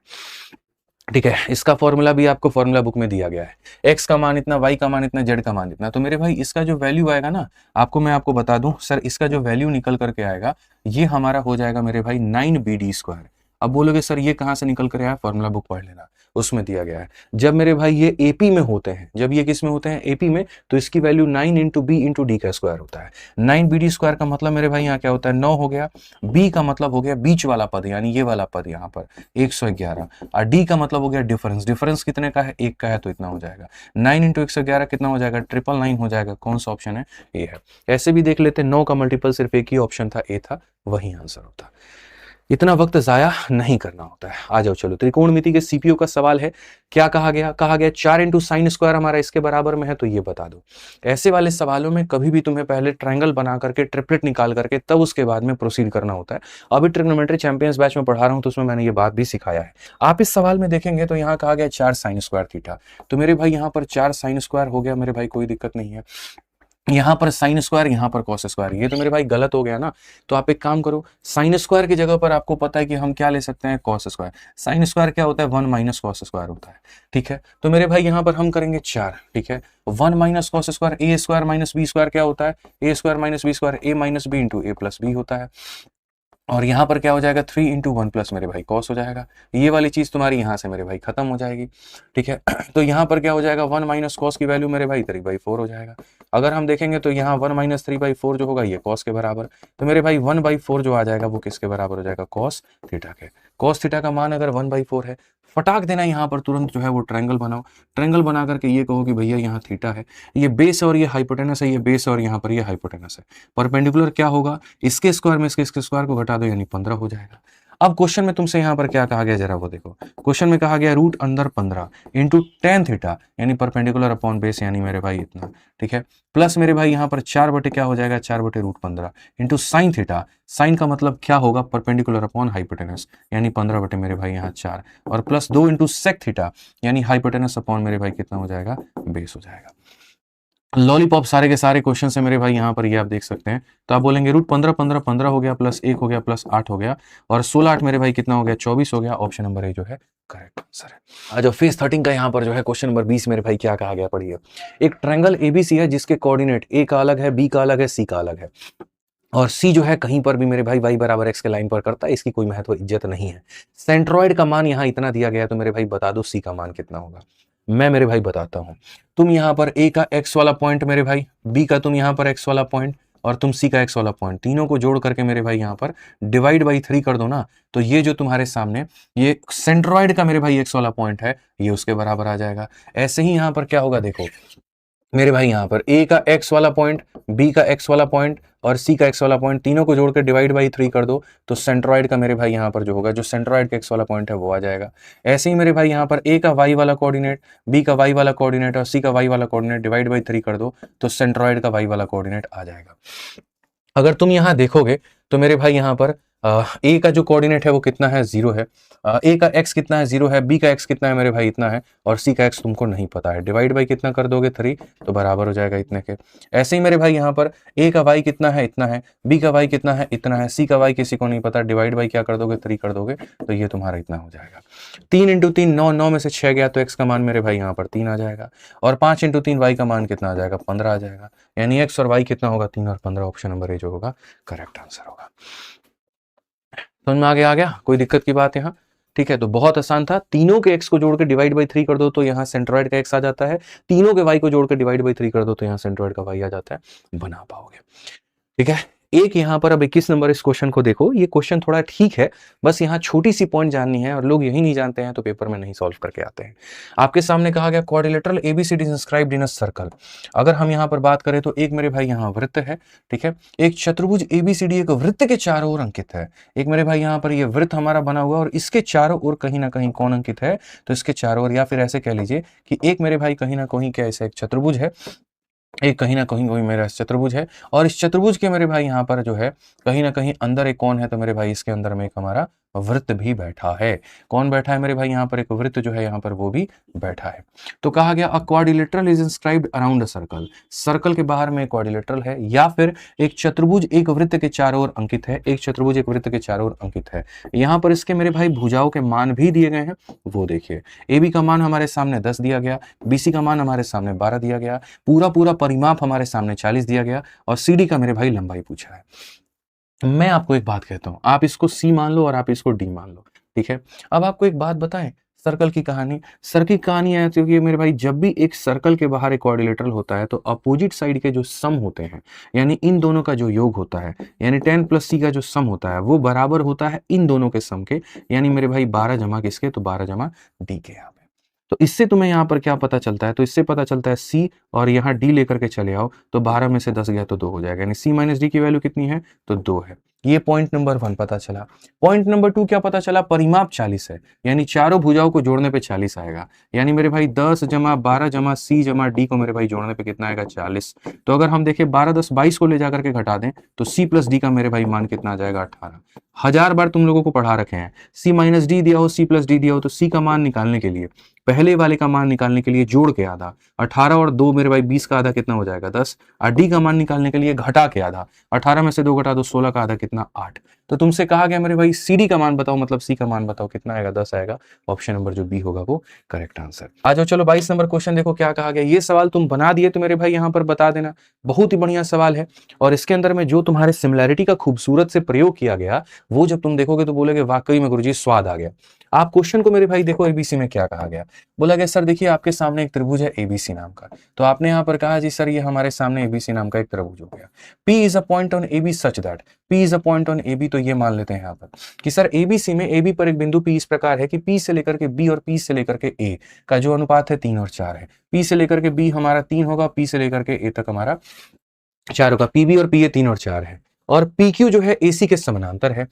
ठीक है, इसका फॉर्मूला भी आपको फॉर्मूला बुक में दिया गया है। एक्स का मान इतना, वाई का मान इतना, जेड का मान इतना। तो मेरे भाई इसका जो वैल्यू आएगा ना, मैं आपको बता दूं सर, इसका जो वैल्यू निकल करके आएगा ये हमारा हो जाएगा मेरे भाई 9bd²। अब बोलोगे सर ये कहां से निकल कर आया, फॉर्मूला बुक पढ़ लेना, उसमें दिया गया है। जब मेरे भाई ये एपी में होते हैं, जब ये किस में होते हैं, एपी में, तो इसकी value 9 into b into d का स्क्वायर होता है। 9bd² का मतलब मेरे भाई यहाँ क्या होता है, 9 हो गया। बी का मतलब हो गया बीच वाला पद, यानी ये वाला पद यहाँ पर 111। और डी का मतलब हो गया डिफरेंस। डिफरेंस कितने का है, 1 का है, तो इतना हो जाएगा। 9 इंटू 111 कितना हो जाएगा, 999 हो जाएगा। कौन सा ऑप्शन है, ए है। ऐसे भी देख लेते, 9 का मल्टीपल सिर्फ एक ही ऑप्शन था, ए था, वही आंसर होता। इतना वक्त जाया नहीं करना होता है। आ जाओ, चलो त्रिकोणमिति के सीपीयू का सवाल है। क्या कहा गया, 4 इंटू साइन स्क्वायर हमारा इसके बराबर में है, तो ये बता दो। ऐसे वाले सवालों में कभी भी तुम्हें पहले ट्रायंगल बना करके, ट्रिपलेट निकाल करके, तब उसके बाद में प्रोसीड करना होता है। अभी ट्रिग्नोमेट्री चैंपियंस बैच में पढ़ा रहा हूं तो उसमें मैंने ये बात भी सिखाया है। आप इस सवाल में देखेंगे तो यहाँ कहा गया 4 साइन स्क्वायर थीटा, तो मेरे भाई यहाँ पर 4 साइन स्क्वायर हो गया मेरे भाई, कोई दिक्कत नहीं है। यहाँ पर साइन स्क्वायर, यहाँ पर कॉस स्क्वायर, ये तो मेरे भाई गलत हो गया ना। तो आप एक काम करो, साइन स्क्वायर की जगह पर आपको पता है कि हम क्या ले सकते हैं, कॉस स्क्वायर। साइन स्क्वायर क्या होता है, 1 माइनस कॉस स्क्वायर होता है। ठीक है, तो मेरे भाई यहाँ पर हम करेंगे 4। ठीक है, 1 minus cos square, A square minus B square क्या होता है, ए स्क्वायर माइनस बी स्क्वायर, ए माइनस बी इंटू ए प्लस बी होता है। और यहाँ पर क्या हो जाएगा, 3 इंटू 1 प्लस मेरे भाई कॉस हो जाएगा। ये वाली चीज तुम्हारी यहाँ से मेरे भाई खत्म हो जाएगी। ठीक है, तो यहाँ पर क्या हो जाएगा, 1 माइनस कॉस की वैल्यू मेरे भाई 3/4 हो जाएगा। अगर हम देखेंगे तो यहाँ 1 माइनस 3/4 जो होगा ये कॉस के बराबर, तो मेरे भाई 1/4 जो आ जाएगा वो किसके बराबर हो जाएगा, कॉस थीटा के। कॉस थीटा का मान अगर 1/4 है, फटाक देना यहाँ पर तुरंत जो है वो ट्रायंगल बनाओ। ट्रायंगल बना करके ये कहो कि भैया यहाँ थीटा है, ये बेस और ये हाइपोटेनस है, ये बेस और यहाँ पर ये हाइपोटेनस है। परपेंडिकुलर क्या होगा, इसके स्क्वायर में इसके स्क्वायर को घटा दो, यानी 15 हो जाएगा। अब क्वेश्चन में तुमसे यहाँ पर क्या कहा गया, जरा वो देखो। क्वेश्चन में कहा गया रूट अंदर 15 इंटू टेन थीटा, यानी परपेंडिकुलर अपॉन बेस, यानी मेरे भाई इतना। ठीक है, प्लस मेरे भाई यहाँ पर 4 बटे क्या हो जाएगा, 4 बटे root 15 into sine theta. Sine का मतलब क्या होगा, परपेंडिकुलर अपॉन हाइपोटेनस, यानी 15 बटे मेरे भाई यहाँ 4, और प्लस 2 इंटू सेक थीटा, यानी हाइपोटेनस अपॉन मेरे भाई कितना हो जाएगा, बेस हो जाएगा। लॉलीपॉप सारे के सारे क्वेश्चन है मेरे भाई यहाँ पर, ये आप देख सकते हैं। तो आप बोलेंगे रूट 15 15 15 हो गया, प्लस 1 हो गया, प्लस 8 हो गया, और 16 8 मेरे भाई कितना हो गया, 24 हो गया। ऑप्शन नंबर ए जो है करेक्ट आंसर है। जो फेज 13 का यहाँ पर जो है क्वेश्चन नंबर 20 मेरे भाई क्या कहा गया, पढ़िए। एक ट्रायंगल एबीसी है जिसके कोऑर्डिनेट ए का अलग है, बी का अलग है, सी का अलग है, और सी जो है कहीं पर भी मेरे भाई y बराबर x के लाइन पर करता है, इसकी कोई महत्व इज्जत नहीं है। सेंट्रॉइड का मान यहाँ इतना दिया गया है, तो मेरे भाई बता दो सी का मान कितना होगा। मैं मेरे भाई बताता हूं, तुम यहाँ पर a का x वाला पॉइंट मेरे भाई, b का तुम यहाँ पर x वाला पॉइंट, और तुम c का x वाला पॉइंट, तीनों को जोड़ करके मेरे भाई यहाँ पर डिवाइड बाई 3 कर दो ना, तो ये जो तुम्हारे सामने ये सेंट्रॉइड का मेरे भाई x वाला पॉइंट है, ये उसके बराबर आ जाएगा। ऐसे ही यहाँ पर क्या होगा, देखो मेरे भाई यहाँ पर a का x वाला पॉइंट, b का x वाला पॉइंट और c का x वाला पॉइंट, तीनों को जोड़कर डिवाइड बाई 3 कर दो, तो सेंट्रॉइड का मेरे भाई यहाँ पर जो होगा, जो सेंट्रॉइड का x वाला पॉइंट है वो आ जाएगा। ऐसे ही मेरे भाई यहाँ पर a का y वाला कोऑर्डिनेट, b का y वाला कोऑर्डिनेट और c का y वाला कोऑर्डिनेट डिवाइड बाई 3 कर दो, तो सेंट्रॉइड का y वाला कोऑर्डिनेट आ जाएगा। अगर तुम यहाँ देखोगे तो मेरे भाई यहाँ पर ए का जो कोऑर्डिनेट है वो कितना है, 0 है। ए का एक्स कितना है, 0 है। बी का एक्स कितना है मेरे भाई, इतना है। और सी का एक्स तुमको नहीं पता है। डिवाइड बाई कितना कर दोगे, 3, तो बराबर हो जाएगा इतने के। ऐसे ही मेरे भाई यहाँ पर ए का वाई कितना है, इतना है। बी का वाई कितना है, इतना है। सी का वाई किसी को नहीं पता, डिवाइड बाई क्या कर दोगे, 3 कर दोगे, तो ये तुम्हारा इतना हो जाएगा। 3 इंटू 3 9, 9 में से 6 गया तो एक्स का मान मेरे भाई यहाँ पर 3 आ जाएगा। और 5 इंटू 3 वाई का मान कितना आ जाएगा, 15 आ जाएगा। यानी एक्स और वाई कितना होगा, 3 और 15। ऑप्शन नंबर ए जो होगा करेक्ट आंसर होगा। समझ में आ गया, कोई दिक्कत की बात यहाँ? ठीक है, तो बहुत आसान था। तीनों के x को जोड़ के डिवाइड बाई 3 कर दो तो यहाँ सेंट्रॉइड का x आ जाता है। तीनों के y को जोड़ के डिवाइड बाई 3 कर दो तो यहाँ सेंट्रॉइड का y आ जाता है। बना पाओगे। ठीक है, एक यहाँ पर अब 21 नंबर इस क्वेश्चन को देखो। ये क्वेश्चन थोड़ा ठीक है, बस यहाँ छोटी सी पॉइंट जाननी है और लोग यही नहीं जानते हैं तो पेपर में नहीं सॉल्व करके आते हैं। आपके सामने कहा गया quadrilateral ABCD is inscribed in a circle. अगर हम यहाँ पर बात करें तो एक मेरे भाई यहाँ वृत्त है, ठीक है। एक चतुर्भुज एबीसीडी एक वृत्त के चारों ओर अंकित है। एक मेरे भाई यहाँ पर ये वृत्त हमारा बना हुआ और इसके चारों ओर कहीं ना कहीं कौन अंकित है, तो इसके चारों ओर, या फिर ऐसे कह लीजिए कि एक मेरे भाई कहीं ना कहीं क्या ऐसा एक चतुर्भुज है, एक कहीं ना कहीं कोई मेरा चतुर्भुज है। और इस चतुर्भुज के मेरे भाई यहाँ पर जो है कहीं ना कहीं अंदर एक कौन है, तो मेरे भाई इसके अंदर में एक हमारा वृत्त भी बैठा है। कौन बैठा है मेरे भाई यहाँ पर, एक वृत्त जो है यहाँ पर वो भी बैठा है। तो कहा गया अ quadrilateral is inscribed around a circle. Circle के बाहर में क्वाड्रिलेटरल है, या फिर एक चतुर्भुज एक वृत्त के चारों ओर अंकित है। एक चतुर्भुज एक वृत्त के चारों ओर अंकित है। यहाँ पर इसके मेरे भाई भुजाओं के मान भी दिए गए हैं, वो देखिए। ए बी का मान हमारे सामने 10 दिया गया, बी सी का मान हमारे सामने 12 दिया गया, पूरा पूरा परिमाप हमारे सामने 40 दिया गया, और सी डी का मेरे भाई लंबाई पूछा है। मैं आपको एक बात कहता हूं, आप इसको सी मान लो और आप इसको डी मान लो, ठीक है। अब आपको एक बात बताएं, सर्कल की कहानी, सर्कल की कहानी है क्योंकि मेरे भाई जब भी एक सर्कल के बाहर एक क्वाड्रिलेटरल होता है तो अपोजिट साइड के जो सम होते हैं, यानी इन दोनों का जो योग होता है, यानी 10 प्लस सी का जो सम होता है वो बराबर होता है इन दोनों के सम के, यानी मेरे भाई 12 जमा किसके, तो 12 जमा डी के। यहाँ पे तो इससे तुम्हें यहाँ पर क्या पता चलता है, तो इससे पता चलता है सी और यहाँ डी लेकर के चले आओ तो 12 में से 10 गया तो 2 हो जाएगा, यानी सी माइनस डी की वैल्यू कितनी है, तो 2 है। ये पॉइंट नंबर 1 पता चला। पॉइंट नंबर 2 क्या पता चला, परिमाप 40 है, यानी चारों भुजाओं को जोड़ने पे 40 आएगा, यानी मेरे भाई 10 जमा 12 जमा सी जमा डी को मेरे भाई जोड़ने पे कितना आएगा, 40। तो अगर हम देखें 12 10 22 को ले जाकर के घटा दें तो सी प्लस डी का मेरे भाई मान कितना आ जाएगा, 18। 1000 बार तुम लोगों को पढ़ा रखे हैं, सी माइनस डी दिया हो सी प्लस डी दिया हो तो सी का मान निकालने के लिए, पहले वाले का मान निकालने के लिए जोड़ के आधा, 18 और 2 मेरे भाई 20 का आधा कितना हो जाएगा, 10। और डी का मान निकालने के लिए घटा के आधा, 18 में से 2 घटा दो 16 का आधा कितना, 8। तो तुमसे कहा गया मेरे भाई सी डी का मान बताओ, मतलब सी का मान बताओ कितना आएगा, 10 आएगा। ऑप्शन नंबर जो बी होगा वो करेक्ट आंसर। आ जाओ चलो 22 नंबर क्वेश्चन देखो क्या कहा गया। ये सवाल तुम बना दिए तो मेरे भाई यहाँ पर बता देना, बहुत ही बढ़िया सवाल है। और इसके अंदर में जो तुम्हारे सिमिलैरिटी का खूबसूरत से प्रयोग किया गया वो जब तुम देखोगे तो बोलोगे वाकई में गुरुजी स्वाद आ गया। आप क्वेश्चन को मेरे भाई देखो, एबीसी में क्या कहा गया, बोला गया सर देखिए आपके सामने एक त्रिभुज है एबीसी नाम का, तो आपने यहाँ पर कहा जी सर ये हमारे सामने एबीसी नाम का एक त्रिभुज हो गया। P is a point on AB such that P is a point on AB, तो ये मान लेते हैं यहाँ पर कि सर एबीसी में AB पर एक बिंदु P इस प्रकार है कि P से लेकर के B और P से लेकर के A का जो अनुपात है 3 और 4 है। P से लेकर के B हमारा 3 होगा, P से लेकर के A तक हमारा 4 होगा। PB और PA 3 और 4 है, और PQ जो है AC के समानांतर है।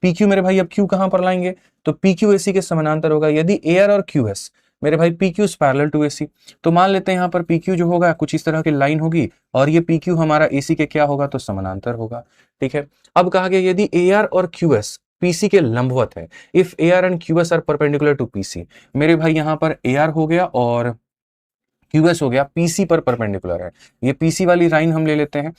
PQ मेरे भाई अब Q कहां पर लाएंगे, तो PQ AC के समानांतर होगा। यदि AR और QS मेरे भाई PQ is parallel to AC, तो मान लेते हैं यहाँ पर PQ जो होगा कुछ इस तरह की लाइन होगी और ये PQ हमारा AC के क्या होगा, तो समानांतर होगा। ठीक है, अब कहा गया यदि AR और QS PC के लंबवत है, if AR and QS are perpendicular to PC, मेरे भाई यहाँ पर AR हो गया और QS हो गया PC पर परपेंडिकुलर है। ये PC वाली लाइन हम ले लेते हैं,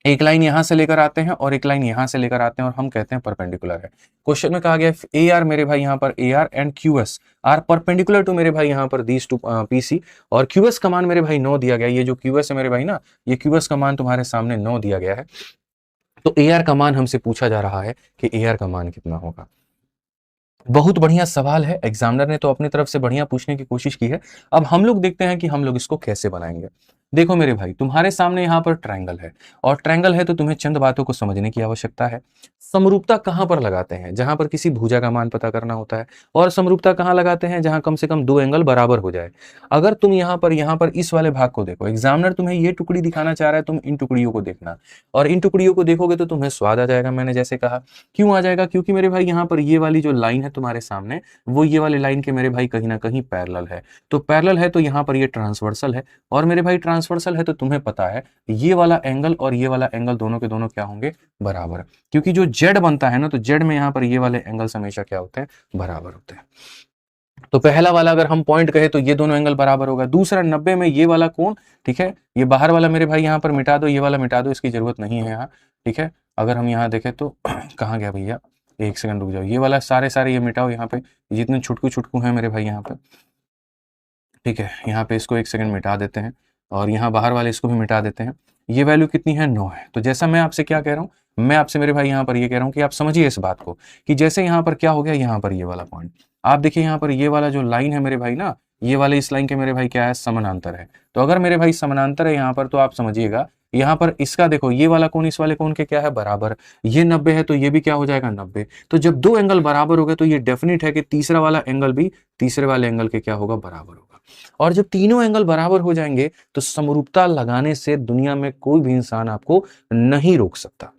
एक लाइन यहां से लेकर आते हैं और एक लाइन यहां से लेकर आते हैं और हम कहते हैं परपेंडिकुलर है। क्वेश्चन में कहा गया AR मेरे भाई यहाँ पर AR and QS are perpendicular to मेरे भाई यहाँ पर दीज टू PC, और QS का मान मेरे भाई 9 दिया गया। ये जो QS है मेरे भाई ना, ये QS का मान तुम्हारे सामने 9 दिया गया है। तो AR का मान हमसे पूछा जा रहा है कि AR का मान कितना होगा। बहुत बढ़िया सवाल है, एग्जामिनर ने तो अपनी तरफ से बढ़िया पूछने की कोशिश की है। अब हम लोग देखते हैं कि हम लोग इसको कैसे बनाएंगे। देखो मेरे भाई तुम्हारे सामने यहाँ पर ट्रायंगल है, और ट्रायंगल है तो तुम्हें चंद बातों को समझने की आवश्यकता है। समरूपता कहां पर लगाते हैं, जहां पर किसी भुजा का मान पता करना होता है, और समरूपता कहां लगाते हैं, जहां कम से कम 2 एंगल बराबर हो जाए। अगर तुम यहाँ पर इस वाले भाग को देखो, एग्जामिनर तुम्हें ये टुकड़ी दिखाना चाह रहा है, तुम इन टुकड़ियों को देखना, और इन टुकड़ियों को देखोगे तो तुम्हें स्वाद आ जाएगा। मैंने जैसे कहा क्यों आ जाएगा, क्योंकि मेरे भाई यहाँ पर ये वाली जो लाइन है तुम्हारे सामने, वो ये वाली लाइन के मेरे भाई कहीं ना कहीं पैरेलल है। तो पैरेलल है तो यहाँ पर ये ट्रांसवर्सल है, और मेरे भाई ट्रांसवर्सल है तो तुम्हें पता है ये वाला एंगल और ये वाला एंगल दोनों के दोनों क्या होंगे, बराबर, क्योंकि जो जेड बनता है ना तो जेड में यहाँ पर ये वाले एंगल्स हमेशा क्या होते हैं, बराबर होते हैं। तो पहला वाला अगर हम पॉइंट कहे तो ये दोनों एंगल बराबर होगा। दूसरा 90 में ये वाला कोण, ठीक है, ये बाहर वाला मेरे भाई यहाँ पर मिटा दो, ये वाला मिटा दो, इसकी जरूरत नहीं है यहाँ, ठीक है। अगर हम यहाँ देखें तो कहाँ गया भैया, एक सेकंड रुक जाओ, ये वाला सारे ये मिटाओ, यहाँ पे जितने छुटकू छुटकू हैं मेरे भाई यहाँ पे, ठीक है, यहाँ पे इसको एक सेकंड मिटा देते हैं और यहाँ बाहर वाले इसको भी मिटा देते हैं। ये वैल्यू कितनी है, 9 है। तो जैसा मैं आपसे क्या कह रहा हूँ, मैं आपसे मेरे भाई यहाँ पर ये कह रहा हूँ कि आप समझिए इस बात को कि जैसे यहाँ पर क्या हो गया, यहाँ पर ये वाला पॉइंट आप देखिए, यहाँ पर ये वाला जो लाइन है मेरे भाई ना, ये वाले इस लाइन के मेरे भाई क्या है, समानांतर है। तो अगर मेरे भाई समानांतर है यहाँ पर तो आप समझिएगा यहाँ पर इसका देखो ये वाला कोण इस वाले कोण के क्या है, बराबर। ये 90 है तो ये भी क्या हो जाएगा, 90। तो जब दो एंगल बराबर हो गए तो ये डेफिनेट है कि तीसरा वाला एंगल भी तीसरे वाले एंगल के क्या होगा, बराबर होगा। और जब तीनों एंगल बराबर हो जाएंगे तो समरूपता लगाने से दुनिया में कोई भी इंसान आपको नहीं रोक सकता।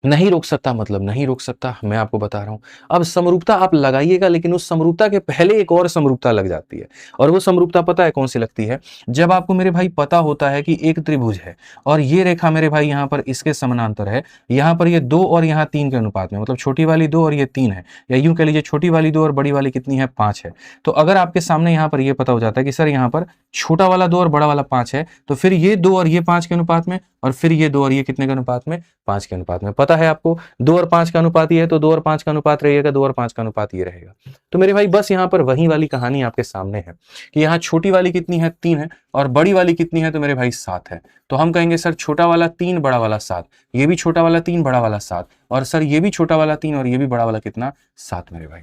नहीं रोक सकता मतलब नहीं रोक सकता, मैं आपको बता रहा हूं। अब समरूपता आप लगाइएगा, लेकिन उस समरूपता के पहले एक और समरूपता लग जाती है, और वो समरूपता पता है कौन सी लगती है, जब आपको मेरे भाई पता होता है कि एक त्रिभुज है और ये रेखा मेरे भाई यहाँ पर इसके समानांतर है, यहाँ पर ये 2 और यहाँ 3 के अनुपात में, मतलब छोटी वाली 2 और ये 3 है, या यूं कह लीजिए छोटी वाली 2 और बड़ी वाली कितनी है, 5 है। तो अगर आपके सामने यहाँ पर ये पता हो जाता है कि सर यहाँ पर छोटा वाला 2 और बड़ा वाला 5 है, तो फिर ये 2 और ये 5 के अनुपात में, और फिर ये 2 और ये कितने के अनुपात में, 5 के अनुपात में। पता है आपको 2 और 5 का अनुपात ये है तो 2 और 5 का अनुपात रहेगा, 2 और 5 का अनुपात ये रहेगा। तो मेरे भाई बस यहाँ पर वही वाली कहानी आपके सामने है कि यहाँ छोटी वाली कितनी है, 3 है, और बड़ी वाली कितनी है, तो मेरे भाई 7 है। तो हम कहेंगे सर छोटा वाला 3 बड़ा वाला 7, ये भी छोटा वाला 3 बड़ा वाला 7, और सर ये भी छोटा वाला 3 और ये भी बड़ा वाला कितना, 7 मेरे भाई।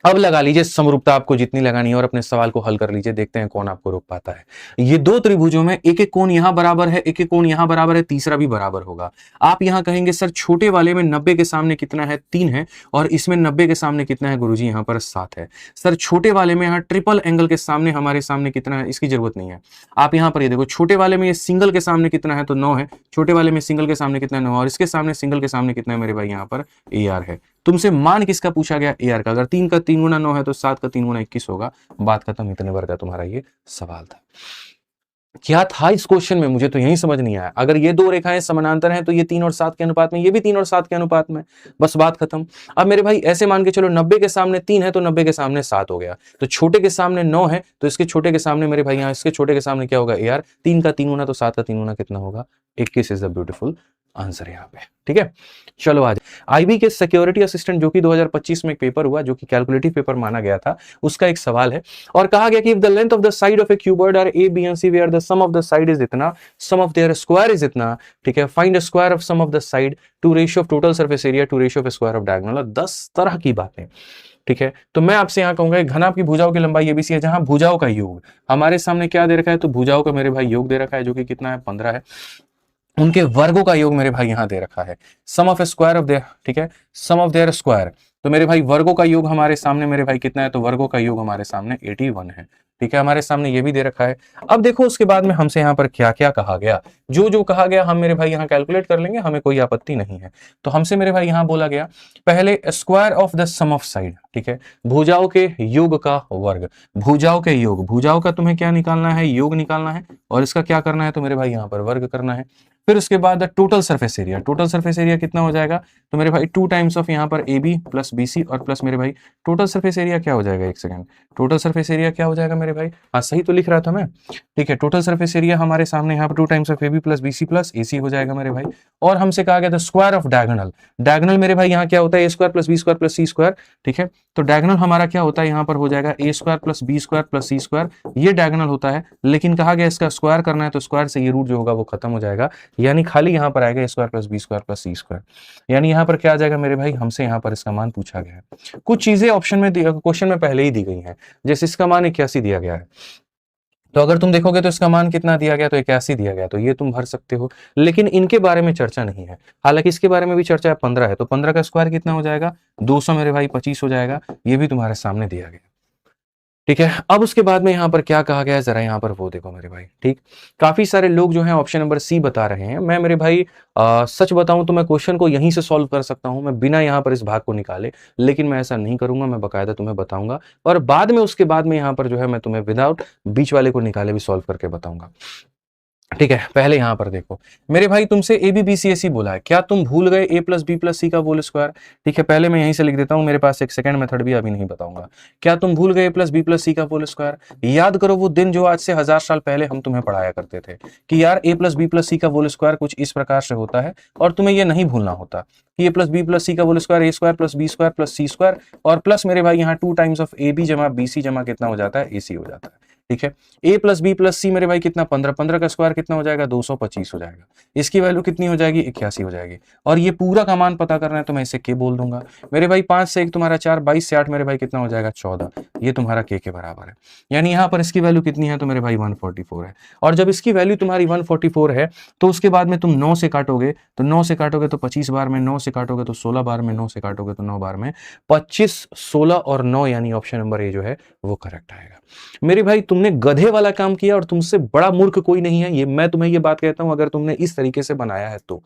अब लगा लीजिए समरूपता आपको जितनी लगानी है और अपने सवाल को हल कर लीजिए, देखते हैं कौन आपको रोक पाता है। ये दो त्रिभुजों में एक एक कोण यहां बराबर है, एक एक कोण यहां बराबर है, तीसरा भी बराबर होगा। आप यहां कहेंगे सर छोटे वाले में 90 के सामने कितना है, 3 है, और इसमें 90 के सामने कितना है गुरुजी, यहां पर 7 है। सर छोटे वाले में यहाँ ट्रिपल एंगल के सामने हमारे सामने कितना है, इसकी जरूरत नहीं है। आप यहां पर ये देखो छोटे वाले में ये सिंगल के सामने कितना है, तो 9 है। छोटे वाले में सिंगल के सामने कितना है, 9, और इसके सामने सिंगल के सामने कितना है मेरे भाई, यहाँ पर AR है। तुमसे मान किसका पूछा गया, AR का। अगर 3 का 3 गुना 9 है तो 7 का 3 गुना 21 होगा। बात खत्म, इतने बार का तुम्हारा ये सवाल था। क्या था इस क्वेश्चन में, मुझे तो यही समझ नहीं आया। अगर ये दो रेखाएं समानांतर हैं तो ये 3 और 7 के अनुपात में, ये भी 3 और 7 के अनुपात में, बस बात खत्म। अब मेरे भाई ऐसे मान के चलो 90 के सामने 3 है तो 90 के सामने 7 हो गया, तो छोटे के सामने 9 है तो इसके छोटे के सामने मेरे भाई यहाँ इसके छोटे के सामने क्या होगा, AR। 3 का 3 गुना तो 7 का 3 गुना कितना होगा, 21 इज द ब्यूटीफुल आंसर यहाँ पे, ठीक है। चलो आज IB के सिक्योरिटी असिस्टेंट जो कि 2025 में एक पेपर हुआ, जो कि कैलकुलेटिव पेपर माना गया था, उसका एक सवाल है, और कहा गया कि if the length of the side of a cuboid are A, B and C where the sum of the side is इतना, sum of their square is इतना, ठीक है, find square of sum of the side to ratio of total surface area to ratio of square of diagonal. 10 तरह की बातें, ठीक है। तो मैं आपसे यहाँ कहूंगा घनाभ की भुजाओं की लंबाई ABC है, जहां भुजाओं का योग हमारे सामने क्या दे रखा है, तो भुजाओं का मेरे भाई योग दे रखा है, जो कि कितना है, 15 है। उनके वर्गों का योग मेरे भाई यहां दे रखा है, सम ऑफ स्क्वायर ऑफ देयर, ठीक है, सम ऑफ देयर स्क्वायर। तो मेरे भाई वर्गों का योग हमारे सामने मेरे भाई कितना है, तो वर्गों का योग हमारे सामने 81 है, ठीक है, हमारे सामने ये भी दे रखा है। अब देखो उसके बाद में हमसे यहाँ पर क्या क्या कहा गया, जो जो कहा गया हम मेरे भाई यहाँ कैलकुलेट कर लेंगे, हमें कोई आपत्ति नहीं है। तो हमसे मेरे भाई यहाँ बोला गया पहले square of the sum of side, ठीक है, भुजाओं के योग का वर्ग, भुजाओं के योग, भुजाओं का तुम्हें क्या निकालना है, योग निकालना है, और इसका क्या करना है, तो मेरे भाई यहाँ पर वर्ग करना है। फिर उसके बाद total surface area, total surface area कितना हो जाएगा, तो मेरे भाई 2 टाइम्स ऑफ यहाँ पर AB प्लस BC और प्लस मेरे भाई टोटल सरफेस एरिया क्या हो जाएगा, एक सेकंड, टोटल सरफेस एरिया क्या हो जाएगा मेरे भाई, हाँ सही तो लिख रहा था मैं, ठीक है, टोटल सरफेस एरिया हमारे सामने यहाँ पर 2 times of AB plus BC plus AC हो जाएगा मेरे भाई। और हमसे कहा गया था स्क्वायर ऑफ डायगोनल, डायगोनल मेरे भाई यहाँ क्या होता है, A square plus B square plus C square, ठीक है। तो डायगोनल हमारा क्या होता है, यहाँ पर हो जाएगा A square plus B square plus C square, ये डायगोनल होता है, लेकिन कहा गया इसका स्क्वायर करना है, तो स्क्वायर से ये रूट जो होगा वो खत्म हो जाएगा, यानी खाली यहाँ पर आएगा A square plus B square plus C square, यानी यहाँ पर क्या आ जाएगा मेरे भाई, हमसे यहाँ पर इसका मान पूछा गया है। कुछ चीजें ऑप्शन में क्वेश्चन में पहले ही दी गई हैं, जैसे इसका मान 81 दिया गया है, तो अगर तुम देखोगे तो इसका मान कितना दिया गया, तो 81 दिया गया, तो ये तुम भर सकते हो, लेकिन इनके बारे में चर्चा नहीं है। हालांकि इसके बारे में भी चर्चा है, 15 है, तो 15 का स्क्वायर कितना हो जाएगा, 200 मेरे भाई 25 हो जाएगा, ये भी तुम्हारे सामने दिया गया, ठीक है। अब उसके बाद में यहाँ पर क्या कहा गया है जरा यहाँ पर वो देखो मेरे भाई। ठीक, काफी सारे लोग जो हैं ऑप्शन नंबर सी बता रहे हैं। मैं मेरे भाई सच बताऊं तो मैं क्वेश्चन को यहीं से सॉल्व कर सकता हूं, मैं बिना यहाँ पर इस भाग को निकाले, लेकिन मैं ऐसा नहीं करूंगा, मैं बकायदा तुम्हें बताऊंगा और बाद में उसके बाद में यहाँ पर जो है मैं तुम्हें विदाउट बीच वाले को निकाले भी सॉल्व करके बताऊंगा। ठीक है, पहले यहां पर देखो मेरे भाई, तुमसे A B B C S ही बोला है, क्या तुम भूल गए A plus B plus C का होल स्क्वायर। ठीक है, पहले मैं यहीं से लिख देता हूं, मेरे पास एक सेकंड मेथड भी अभी नहीं बताऊंगा। क्या तुम भूल गए A plus B plus C का होल स्क्वायर। याद करो वो दिन जो आज से 1000 साल पहले हम तुम्हें पढ़ाया करते थे कि यार ए प्लस बी प्लस सी का होल स्क्वायर कुछ इस प्रकार से होता है, और तुम्हें ये नहीं भूलना होता कि A plus B plus C का whole square A square plus B square plus C square, और प्लस मेरे भाई यहाँ 2 टाइम्स ऑफ ए बी जमा बी सी जमा कितना हो जाता है, ए सी हो जाता है। ठीक है, a प्लस बी प्लस सी मेरे भाई कितना 15, 15 का स्क्वायर कितना हो जाएगा 225 हो जाएगा, इसकी वैल्यू कितनी हो जाएगी 81 हो जाएगी, और ये पूरा का मान पता करना है तो मैं इसे k बोल दूंगा मेरे भाई। 5 से 1 तुम्हारा 4, 22 से 8 मेरे भाई कितना हो जाएगा 14, ये तुम्हारा k के बराबर है। यानी यहाँ पर इसकी वैल्यू कितनी है तो मेरे भाई 144 है, और जब इसकी वैल्यू तुम्हारी 144 है तो उसके बाद में तुम 9 से काटोगे, तो 9 से काटोगे तो 25 बार में, 9 से काटोगे तो 16 बार में, 9 से काटोगे तो 9 बार में, 25, 16 और 9, यानी ऑप्शन नंबर ए जो है वो करेक्ट आएगा। मेरे भाई तुमने गधे वाला काम किया और तुमसे बड़ा मूर्ख कोई नहीं है, ये मैं तुम्हें ये बात कहता हूं, अगर तुमने इस तरीके से बनाया है तो।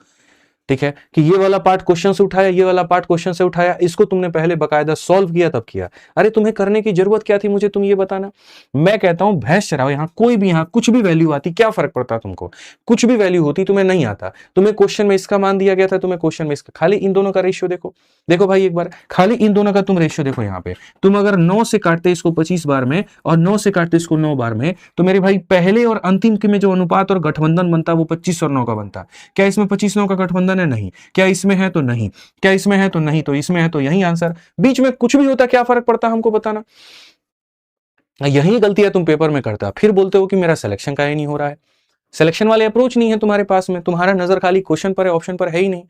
ठीक है, कि ये वाला पार्ट क्वेश्चन से उठाया, ये वाला पार्ट क्वेश्चन से उठाया, इसको तुमने पहले बकायदा सॉल्व किया तब किया। अरे तुम्हें करने की जरूरत क्या थी मुझे तुम ये बताना। मैं कहता हूं भैंस चराओ, यहां कोई भी, यहां कुछ भी वैल्यू आती क्या फर्क पड़ता तुमको, कुछ भी वैल्यू होती तुम्हें नहीं आता। तुम्हें क्वेश्चन में इसका मान दिया गया था, तुम्हें क्वेश्चन में इसका, खाली इन दोनों का रेशियो देखो, देखो भाई एक बार खाली इन दोनों का तुम रेशियो देखो। यहाँ पे तुम अगर 9 से काटते इसको 25 बार में और 9 से काटते इसको 9 बार में, तो मेरे भाई पहले और अंतिम के में जो अनुपात और गठबंधन बनता वो 25 और 9 का बनता। क्या इसमें 25-9 का गठबंधन है? नहीं। क्या इसमें है? तो नहीं। क्या इसमें है? तो नहीं। तो इसमें है तो यही आंसर, बीच में कुछ भी होता क्या फर्क पड़ता हमको बताना। यही गलतियां तुम पेपर में करता, फिर बोलते हो कि मेरा सिलेक्शन का ही नहीं हो रहा है। सिलेक्शन वाले अप्रोच नहीं है तुम्हारे पास में, तुम्हारा नजर खाली क्वेश्चन पर है, ऑप्शन पर है ही नहीं।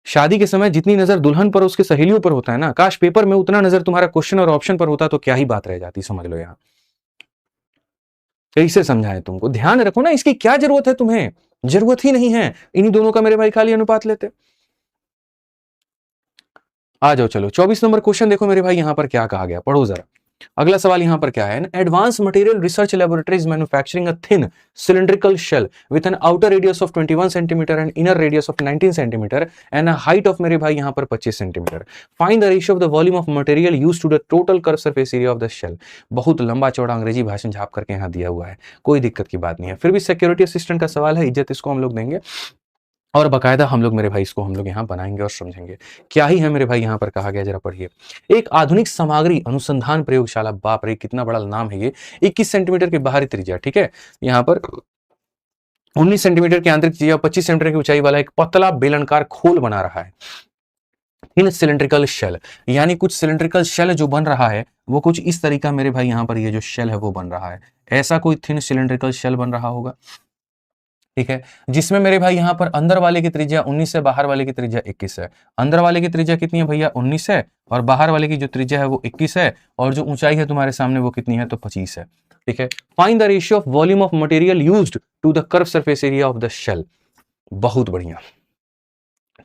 शादी के समय जितनी नजर दुल्हन पर उसके सहेलियों पर होता है ना, काश पेपर में उतना नजर तुम्हारा क्वेश्चन और ऑप्शन पर होता तो क्या ही बात रह जाती, समझ लो। यहां कैसे समझाएं तुमको, ध्यान रखो ना, इसकी क्या जरूरत है तुम्हें, जरूरत ही नहीं है। इन्हीं दोनों का मेरे भाई खाली अनुपात लेते। आ जाओ चलो 24 नंबर क्वेश्चन देखो मेरे भाई, यहां पर क्या कहा गया, पढ़ो जरा। अगला सवाल यहां पर क्या है, advance material research laboratories manufacturing a thin cylindrical shell with an outer radius of 21 centimetre and inner radius of 19 centimetre and a height of मेरे भाई यहां पर 25 centimetre. Find the ratio of the volume of material used to the total curve surface area of the shell. बहुत लंबा चौड़ा अंग्रेजी भाषण झाप करके यहां दिया हुआ है, कोई दिक्कत की बात नहीं है, फिर भी सिक्योरिटी असिस्टेंट का सवाल है, इज्जत इसको हम लोग देंगे और बकायदा हम लोग मेरे भाई इसको हम लोग यहाँ बनाएंगे और समझेंगे क्या ही है मेरे भाई। यहाँ पर कहा गया, जरा पढ़िए। एक आधुनिक सामग्री अनुसंधान प्रयोगशाला, बाप रे कितना बड़ा नाम है ये। 21 सेंटीमीटर की बाहरी त्रिज्या, ठीक है, यहाँ पर 19 सेंटीमीटर की आंतरिक त्रिज्या, 25 सेंटीमीटर की ऊंचाई वाला एक पतला बेलनकार खोल बना रहा है। इन सिलिंड्रिकल शेल, यानी कुछ सिलिंड्रिकल शेल जो बन रहा है वो कुछ इस तरीका मेरे भाई, यहाँ पर ये जो शेल है वो बन रहा है, ऐसा कोई थिन सिलिंड्रिकल शेल बन रहा होगा। ठीक है, जिसमें मेरे भाई यहाँ पर अंदर वाले की त्रिज्या 19 है, बाहर वाले की त्रिज्या 21 है। अंदर वाले की त्रिज्या कितनी है भैया 19 है, और बाहर वाले की जो त्रिज्या है वो 21 है, और जो ऊंचाई है तुम्हारे सामने वो कितनी है तो 25 है। ठीक है, find the ratio of volume of material used to the curve surface area of the shell. बहुत बढ़िया।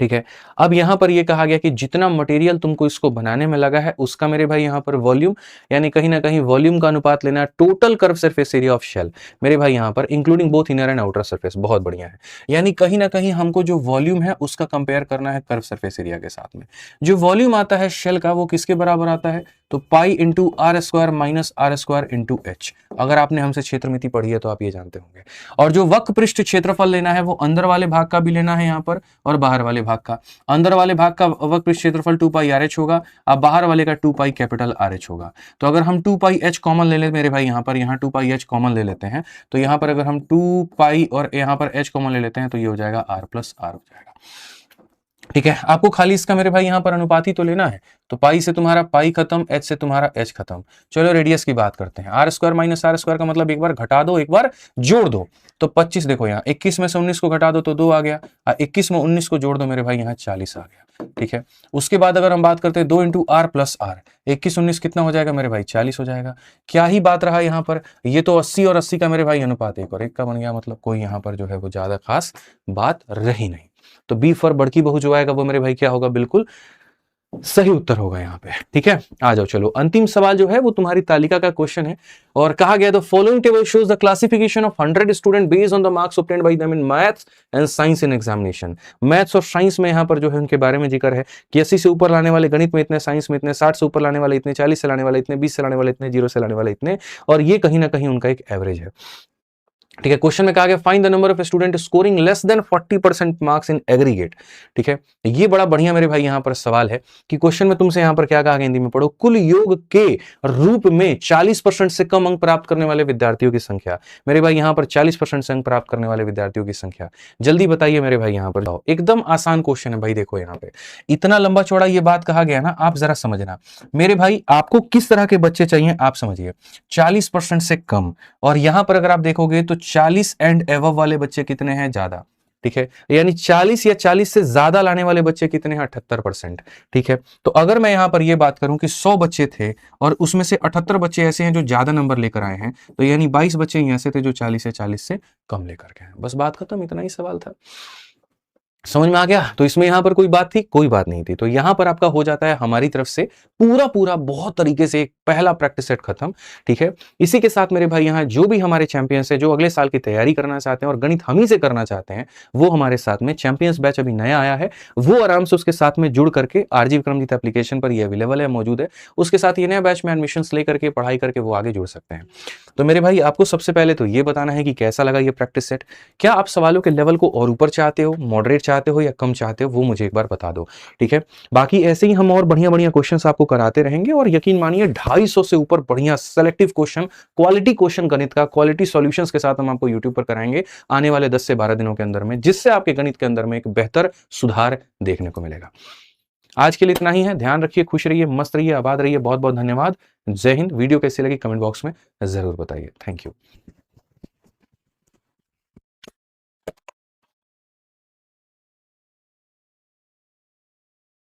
ठीक है, अब यहां पर यह कहा गया कि जितना मटेरियल तुमको इसको बनाने में लगा है उसका मेरे भाई यहां पर वॉल्यूम, यानी कहीं ना कहीं वॉल्यूम का अनुपात लेना है total curve surface area of shell मेरे भाई यहां पर, including both inner and outer surface. बहुत बढ़िया है, यानी कहीं ना कहीं हमको जो वॉल्यूम है उसका कंपेयर करना है कर्व सरफेस एरिया के साथ में। जो वॉल्यूम आता है शेल का वो किसके बराबर आता है, तो pi into r square minus r square into h. अगर आपने हमसे क्षेत्रमिति पढ़ी है तो आप ये जानते होंगे। और जो वक्र पृष्ठ क्षेत्रफल लेना है वो अंदर वाले भाग का भी लेना है यहाँ पर और बाहर वाले भाग का। अंदर वाले भाग का वक्र पृष्ठ क्षेत्रफल 2 पाई आर एच होगा, अब बाहर वाले का 2 पाई कैपिटल आर एच होगा। तो अगर हम 2 पाई एच कॉमन ले लेते मेरे भाई, यहाँ पर 2 पाई एच कॉमन ले लेते हैं, तो यहाँ पर अगर हम 2 पाई और यहाँ पर एच कॉमन ले लेते हैं तो ये हो जाएगा आर प्लस आर हो जाएगा। ठीक है, आपको खाली इसका मेरे भाई यहाँ पर अनुपात ही तो लेना है, तो पाई से तुम्हारा पाई खत्म, एच से तुम्हारा एच खत्म। चलो रेडियस की बात करते हैं। R square minus r square का मतलब एक बार घटा दो एक बार जोड़ दो, तो 25 देखो यहाँ 21 में से 19 को घटा दो तो 2 आ गया, 21 में 19 को जोड़ दो मेरे भाई यहाँ 40 आ गया। ठीक है, उसके बाद अगर हम बात करते हैं 2 इंटू आर प्लस आर, 21 19 कितना हो जाएगा मेरे भाई 40 हो जाएगा। क्या ही बात रहा यहाँ पर, ये तो 80 और 80 का मेरे भाई अनुपात 1 और 1 का बन गया, मतलब कोई यहाँ पर जो है वो ज्यादा खास बात रही नहीं। तो बी फॉर बड़की बहू जो आएगा वो मेरे भाई क्या होगा, बिल्कुल सही उत्तर होगा यहाँ पे। ठीक है, आ जाओ, चलो अंतिम सवाल जो है वो तुम्हारी तालिका का क्वेश्चन है और कहा गया the following table shows the classification of 100 student based on the marks obtained by them in maths and science in examination. Maths और साइंस में यहाँ पर जो है उनके बारे में जिक्र है कि 80 से ऊपर लाने वाले गणित में इतने, साइंस में इतने, 60 से ऊपर लाने वाले इतने, 40 से लाने वाले इतने, 20 से लाने वाले इतने, 0 से लाने वाले इतने, और ये कहीं ना कहीं उनका एक एवरेज है। ठीक है, क्वेश्चन में कहा गया find the number of student scoring less than 40% marks in aggregate. ठीक है, ये बड़ा बढ़िया मेरे भाई यहाँ पर सवाल है कि क्वेश्चन में तुमसे यहाँ पर क्या कहा गया, हिंदी में पढ़ो, कुल योग के रूप में 40% से कम अंक प्राप्त करने वाले विद्यार्थियों की संख्या। मेरे भाई यहाँ पर 40% से अंक प्राप्त करने वाले विद्यार्थियों की संख्या, जल्दी बताइए मेरे भाई यहाँ पर। एकदम आसान क्वेश्चन है भाई, देखो यहाँ पे इतना लंबा चौड़ा ये बात कहा गया ना, आप जरा समझना मेरे भाई, आपको किस तरह के बच्चे चाहिए आप समझिए। 40% से कम, और यहां पर अगर आप देखोगे तो 40 एंड एवव वाले बच्चे कितने हैं, ज्यादा। ठीक है, यानी 40 या 40 से ज्यादा लाने वाले बच्चे कितने हैं, 78%। ठीक है, तो अगर मैं यहां पर यह बात करूं कि 100 बच्चे थे और उसमें से 78 बच्चे ऐसे हैं जो ज्यादा नंबर लेकर आए हैं, तो यानी 22 बच्चे ही ऐसे थे जो 40 से कम लेकर के आए। बस बात खत्म, इतना ही सवाल था। समझ में आ गया? तो इसमें यहां पर कोई बात थी? कोई बात नहीं थी। तो यहां पर आपका हो जाता है हमारी तरफ से पूरा पूरा बहुत तरीके से एक पहला प्रैक्टिस सेट खत्म। ठीक है, इसी के साथ मेरे भाई यहाँ जो भी हमारे चैंपियंस है, जो अगले साल की तैयारी करना चाहते हैं और गणित हम ही से करना चाहते हैं, वो हमारे साथ में चैंपियंस बैच अभी नया आया है, वो आराम से उसके साथ में जुड़ करके आरजी विक्रमजीत एप्लीकेशन पर ये अवेलेबल है, मौजूद है। उसके साथ ये नया बैच में एडमिशन लेकर के पढ़ाई करके वो आगे जुड़ सकते हैं। तो मेरे भाई आपको सबसे पहले तो ये बताना है कि कैसा लगा ये प्रैक्टिस सेट। क्या आप सवालों के लेवल को और ऊपर चाहते हो, मॉडरेट चाहते हो या कम चाहते हो, वो मुझे एक बार बता दो। ठीक है, बाकी ऐसे ही हम और बढ़िया बढ़िया क्वेश्चंस आपको कराते रहेंगे और यकीन मानिए 250 से ऊपर बढ़िया सेलेक्टिव क्वेश्चन, क्वालिटी क्वेश्चन गणित का, क्वालिटी सॉल्यूशंस के साथ हम आपको यूट्यूब पर कराएंगे आने वाले 10 से 12 दिनों के अंदर में, जिससे आपके गणित के अंदर में एक बेहतर सुधार देखने को मिलेगा। आज के लिए इतना ही है। ध्यान रखिए, खुश रहिए, मस्त रहिए, आबाद रहिए। बहुत बहुत धन्यवाद। जय हिंद। वीडियो कैसी लगी कमेंट बॉक्स में जरूर बताइए। Thank you.